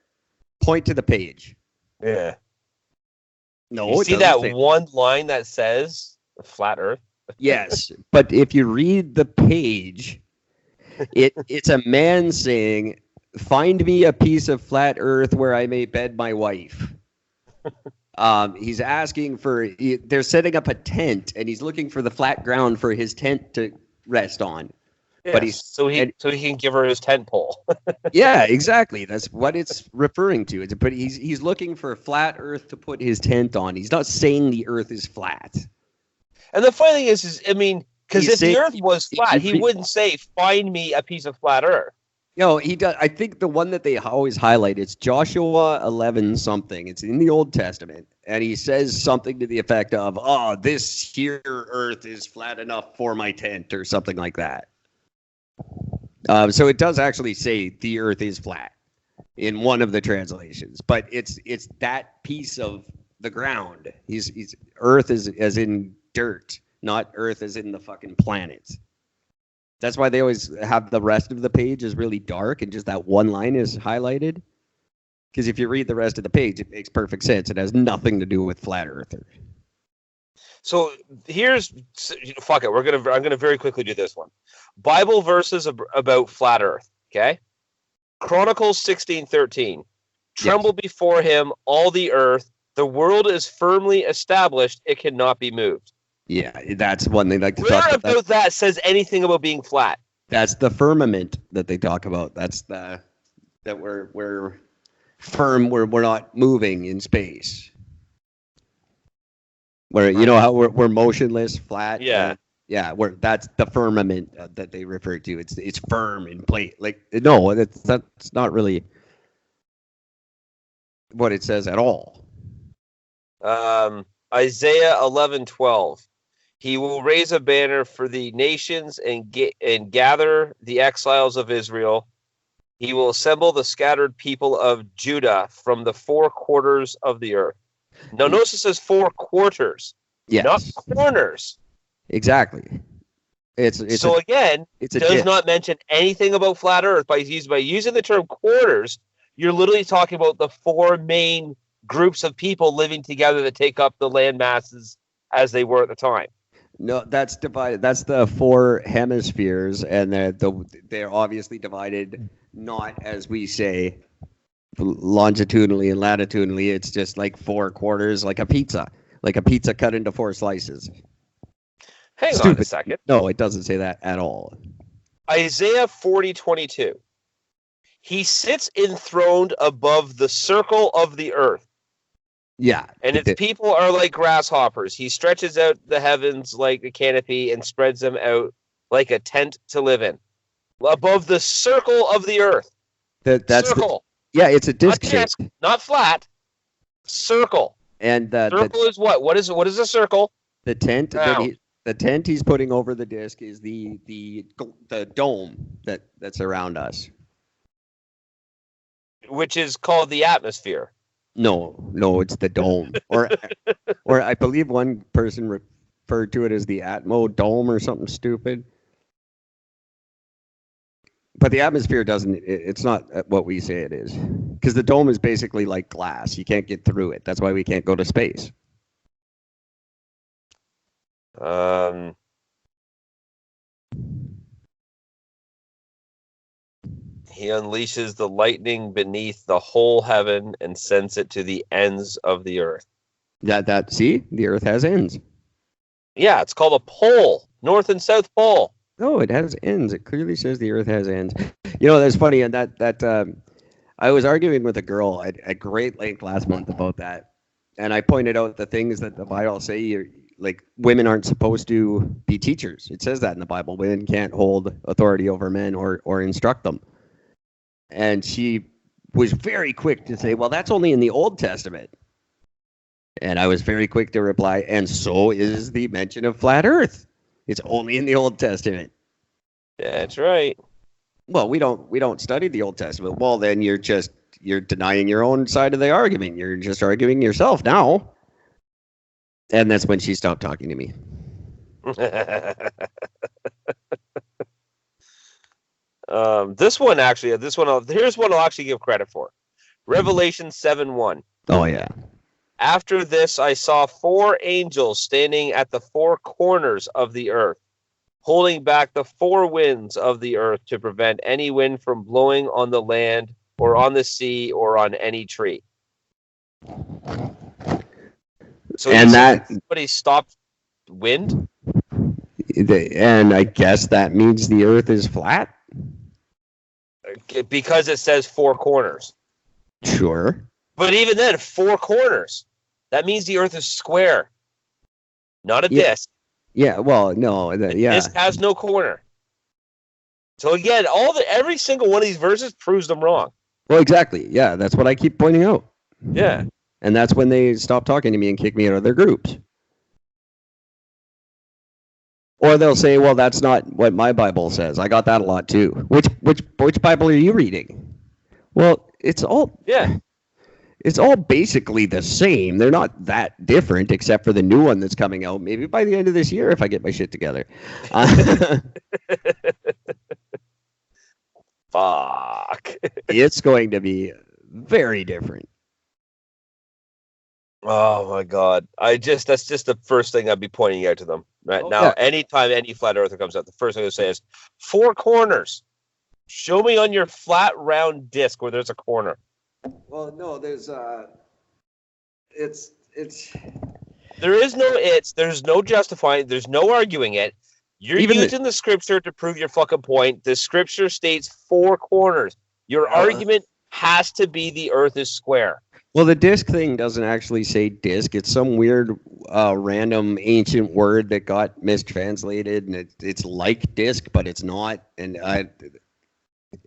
Point to the page. Yeah. No, you it see doesn't that say. one line that says flat earth? Yes, but if you read the page, it's a man saying, "Find me a piece of flat earth where I may bed my wife." He's asking for. They're setting up a tent, and he's looking for the flat ground for his tent to rest on. Yes. But he's so he can give her his tent pole. yeah, exactly. That's what it's referring to. But he's looking for a flat earth to put his tent on. He's not saying the earth is flat. And the funny thing is I mean, because if the earth was flat, he wouldn't say, "Find me a piece of flat earth." He does. I think the one that they always highlight is Joshua 11 something. It's in the Old Testament, and he says something to the effect of, "Oh, this here earth is flat enough for my tent," or something like that. So it does actually say the earth is flat in one of the translations, but it's that piece of the ground. He's earth is as in dirt, not earth as in the fucking planet. That's why they always have the rest of the page is really dark and just that one line is highlighted. Because if you read the rest of the page, it makes perfect sense. It has nothing to do with flat earthers. So here's fuck it. I'm gonna very quickly do this one. Bible verses about flat Earth. Okay, Chronicles 16:13. Tremble before him, all the earth. The world is firmly established; it cannot be moved. Yeah, that's one they like to talk about. Where about that says anything about being flat? That's the firmament that they talk about. That's that we're firm. We're not moving in space. Where you know how we're motionless, flat. Yeah. That's the firmament that they refer to. It's firm in place. Like no, that's not really what it says at all. Isaiah 11:12. He will raise a banner for the nations and gather the exiles of Israel. He will assemble the scattered people of Judah from the four quarters of the earth. Now, notice it says four quarters, not corners. Exactly. It does not mention anything about flat Earth. By using the term quarters, you're literally talking about the four main groups of people living together that take up the land masses as they were at the time. No, that's divided. That's the four hemispheres, and they're obviously divided not as we say longitudinally and latitudinally. It's just like four quarters, like a pizza cut into four slices. Hang on a second. No, it doesn't say that at all. Isaiah 40:22. He sits enthroned above the circle of the earth. Yeah. And its people are like grasshoppers. He stretches out the heavens like a canopy and spreads them out like a tent to live in. Above the circle of the earth. That's circle. It's a disc shape. Not flat. Circle. And circle is what? What is a circle? The tent the tent he's putting over the disc is the dome that's around us. Which is called the atmosphere. No, it's the dome. or I believe one person referred to it as the Atmo dome or something stupid. But the atmosphere it's not what we say it is. Because the dome is basically like glass. You can't get through it. That's why we can't go to space. He unleashes the lightning beneath the whole heaven and sends it to the ends of the earth. See? The earth has ends. Yeah, it's called a pole. North and South Pole. No, it has ends. It clearly says the earth has ends. You know, that's funny. And that I was arguing with a girl at great length last month about that. And I pointed out the things that the Bible say, like women aren't supposed to be teachers. It says that in the Bible. Women can't hold authority over men or instruct them. And she was very quick to say, well, that's only in the Old Testament. And I was very quick to reply, and so is the mention of flat earth It's only in the Old Testament. That's right. Well, we don't study the Old Testament. Well, then you're denying your own side of the argument. You're just arguing yourself now. And that's when she stopped talking to me. Here's one I'll actually give credit for. Revelation 7:1. Oh yeah. After this, I saw 4 angels standing at the 4 corners of the earth, holding back the 4 winds of the earth to prevent any wind from blowing on the land or on the sea or on any tree. So and that somebody stopped wind? And I guess that means the earth is flat? Because it says 4 corners. Sure. But even then, 4 corners. That means the earth is square, not a disc. Yeah, well, no. Disc has no corner. So again, every single one of these verses proves them wrong. Well, exactly. Yeah, that's what I keep pointing out. Yeah. And that's when they stop talking to me and kick me out of their groups. Or they'll say, well, that's not what my Bible says. I got that a lot too. Which Bible are you reading? Well, it's all basically the same. They're not that different except for the new one that's coming out maybe by the end of this year if I get my shit together. Fuck. It's going to be very different. Oh my God. That's just the first thing I'd be pointing out to them right now. Yeah. Anytime any flat earther comes out, the first thing they say is 4 corners. Show me on your flat round disc where there's a corner. Well, no, there's there's no justifying, there's no arguing it. You're using the scripture to prove your fucking point. The scripture states 4 corners. Your argument has to be the earth is square. Well, the disc thing doesn't actually say disc. It's some weird, random ancient word that got mistranslated, and it's like disc, but it's not. And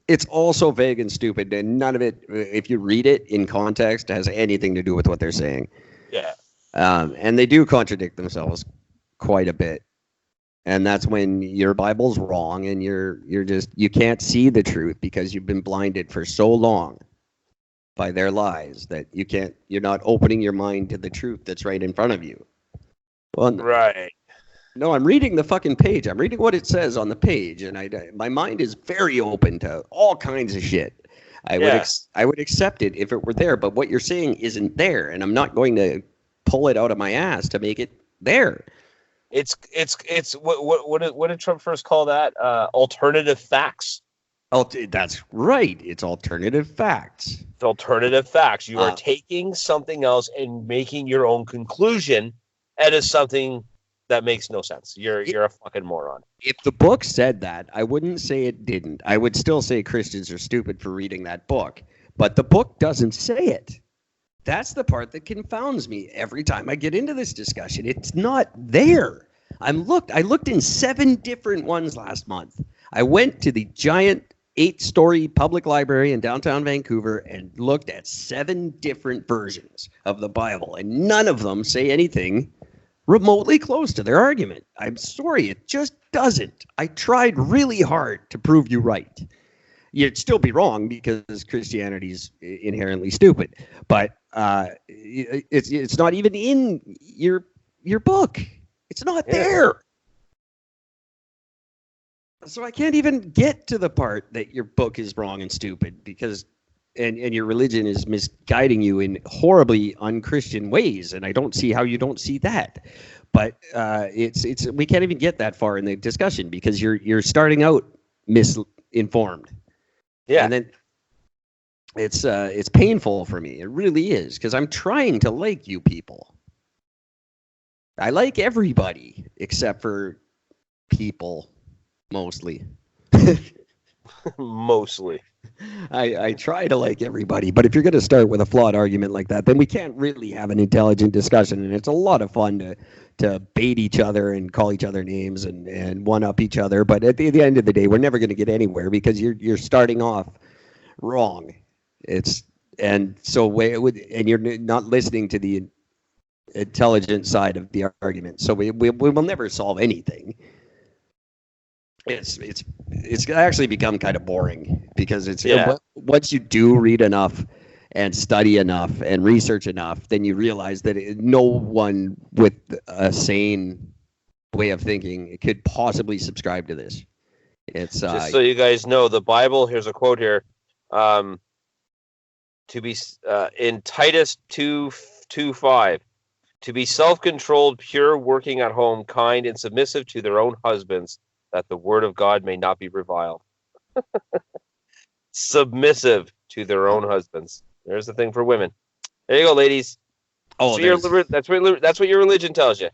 it's also vague and stupid, and none of it, if you read it in context, has anything to do with what they're saying. Yeah. And they do contradict themselves quite a bit. And that's when your Bible's wrong, and you can't see the truth because you've been blinded for so long by their lies that you're not opening your mind to the truth that's right in front of you. Well, right. No, I'm reading the fucking page. I'm reading what it says on the page, and my mind is very open to all kinds of shit. I would accept it if it were there, but what you're saying isn't there, and I'm not going to pull it out of my ass to make it there. It's what did Trump first call that? Alternative facts. Oh, that's right. It's alternative facts. It's alternative facts. You are taking something else and making your own conclusion out of something that makes no sense. You're a fucking moron. If the book said that, I wouldn't say it didn't. I would still say Christians are stupid for reading that book. But the book doesn't say it. That's the part that confounds me every time I get into this discussion. It's not there. I looked in 7 different ones last month. I went to the giant 8-story public library in downtown Vancouver and looked at 7 different versions of the Bible, and none of them say anything remotely close to their argument. I'm sorry, it just doesn't. I tried really hard to prove you right. You'd still be wrong because Christianity's inherently stupid, but it's not even in your book. It's not there. So I can't even get to the part that your book is wrong and stupid because and your religion is misguiding you in horribly unchristian ways, and I don't see how you don't see that. But it's we can't even get that far in the discussion because you're starting out misinformed. Yeah. And then it's painful for me. It really is, because I'm trying to like you people. I like everybody except for people. Mostly. Mostly. I try to like everybody, but if you're going to start with a flawed argument like that, then we can't really have an intelligent discussion, and it's a lot of fun to bait each other and call each other names and one-up each other, but at the end of the day, we're never going to get anywhere because you're starting off wrong. And you're not listening to the intelligent side of the argument, so we will never solve anything. it's actually become kind of boring because Yeah. once you do read enough and study enough and research enough, then you realize that no one with a sane way of thinking could possibly subscribe to this. It's Just so you guys know, the Bible. Here's a quote here. To be in Titus 2:5, to be self-controlled, pure, working at home, kind, and submissive to their own husbands, that the word of God may not be reviled. Submissive to their own husbands. There's the thing for women. There you go, ladies. oh, That's what your religion tells you.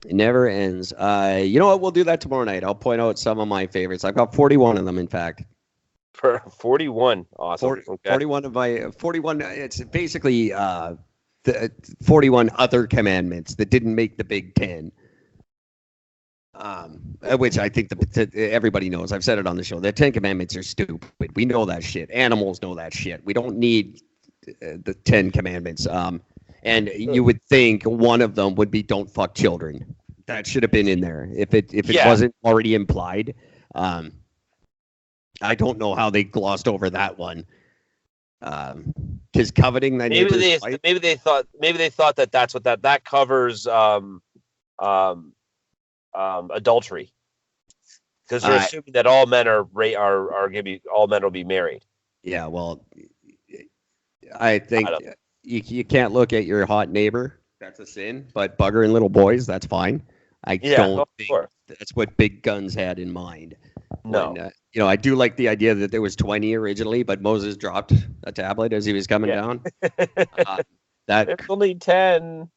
it never ends. You know what? We'll do that tomorrow night. I'll point out some of my favorites. I've got 41 of them, in fact. 41. Awesome. 41 of my 41. It's basically the 41 other commandments that didn't make the Big Ten. Which I think everybody knows. I've said it on the show. The 10 Commandments are stupid. We know that shit. Animals know that shit. We don't need the 10 Commandments. And you would think one of them would be don't fuck children. That should have been in there. If it wasn't already implied. I don't know how they glossed over that one. Because coveting that maybe they thought that that's what that covers adultery, because they're assuming that all men are going to be, all men will be married. Yeah, well, I think you can't look at your hot neighbor. That's a sin. But buggering little boys, that's fine. I don't think that's what Big Guns had in mind. No. When, I do like the idea that there was 20 originally, but Moses dropped a tablet as he was coming down. There's only 10.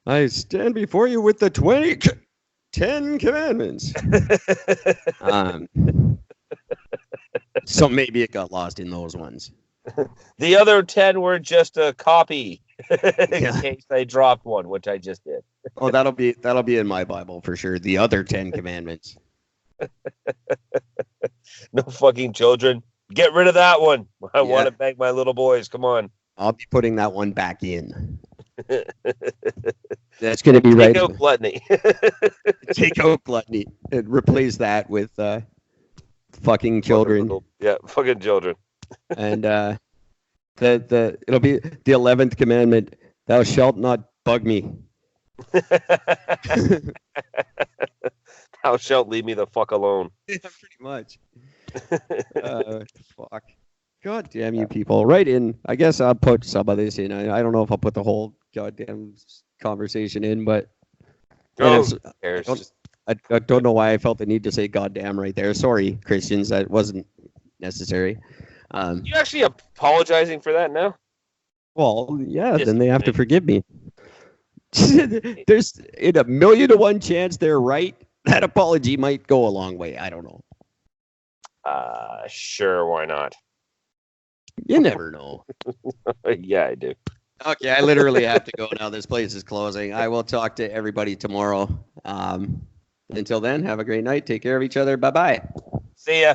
I stand before you with the 10 commandments. So maybe it got lost in those ones. The other 10 were just a copy in case I dropped one, which I just did. Oh, that'll be in my Bible for sure. The other 10 commandments. No fucking children. Get rid of that one. I want to bang my little boys. Come on. I'll be putting that one back in. That's going to be right. Take out gluttony. Take out gluttony and replace that with fucking children. Fucking children. And it'll be the 11th commandment. Thou shalt not bug me. Thou shalt leave me the fuck alone. Yeah, pretty much. Fuck. God damn you people. Right in. I guess I'll put some of this in. I don't know if I'll put the whole goddamn conversation in, but I don't know why I felt the need to say goddamn right there. Sorry, Christians. That wasn't necessary. You actually apologizing for that now? Well, yeah, then they have to forgive me. There's in a 1,000,000 to 1 chance they're right. That apology might go a long way. I don't know. Sure, why not? You never know. Yeah, I do. Okay, I literally have to go now. This place is closing. I will talk to everybody tomorrow. Until then, have a great night. Take care of each other. Bye-bye. See ya.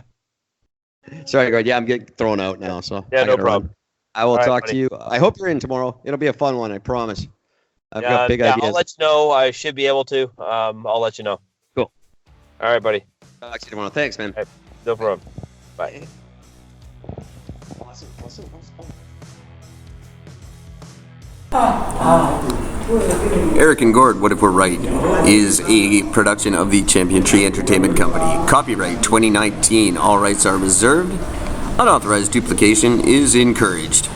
Sorry, Gord. Yeah, I'm getting thrown out now. So yeah, no problem. I will talk to you. I hope you're in tomorrow. It'll be a fun one. I promise. I've got big ideas. I'll let you know. I should be able to. I'll let you know. Cool. All right, buddy. Talk to you tomorrow. Thanks, man. Right. No problem. Bye. Awesome. Eric and Gord, What If We're Right, is a production of the Champion Tree Entertainment Company. Copyright 2019. All rights are reserved. Unauthorized duplication is encouraged.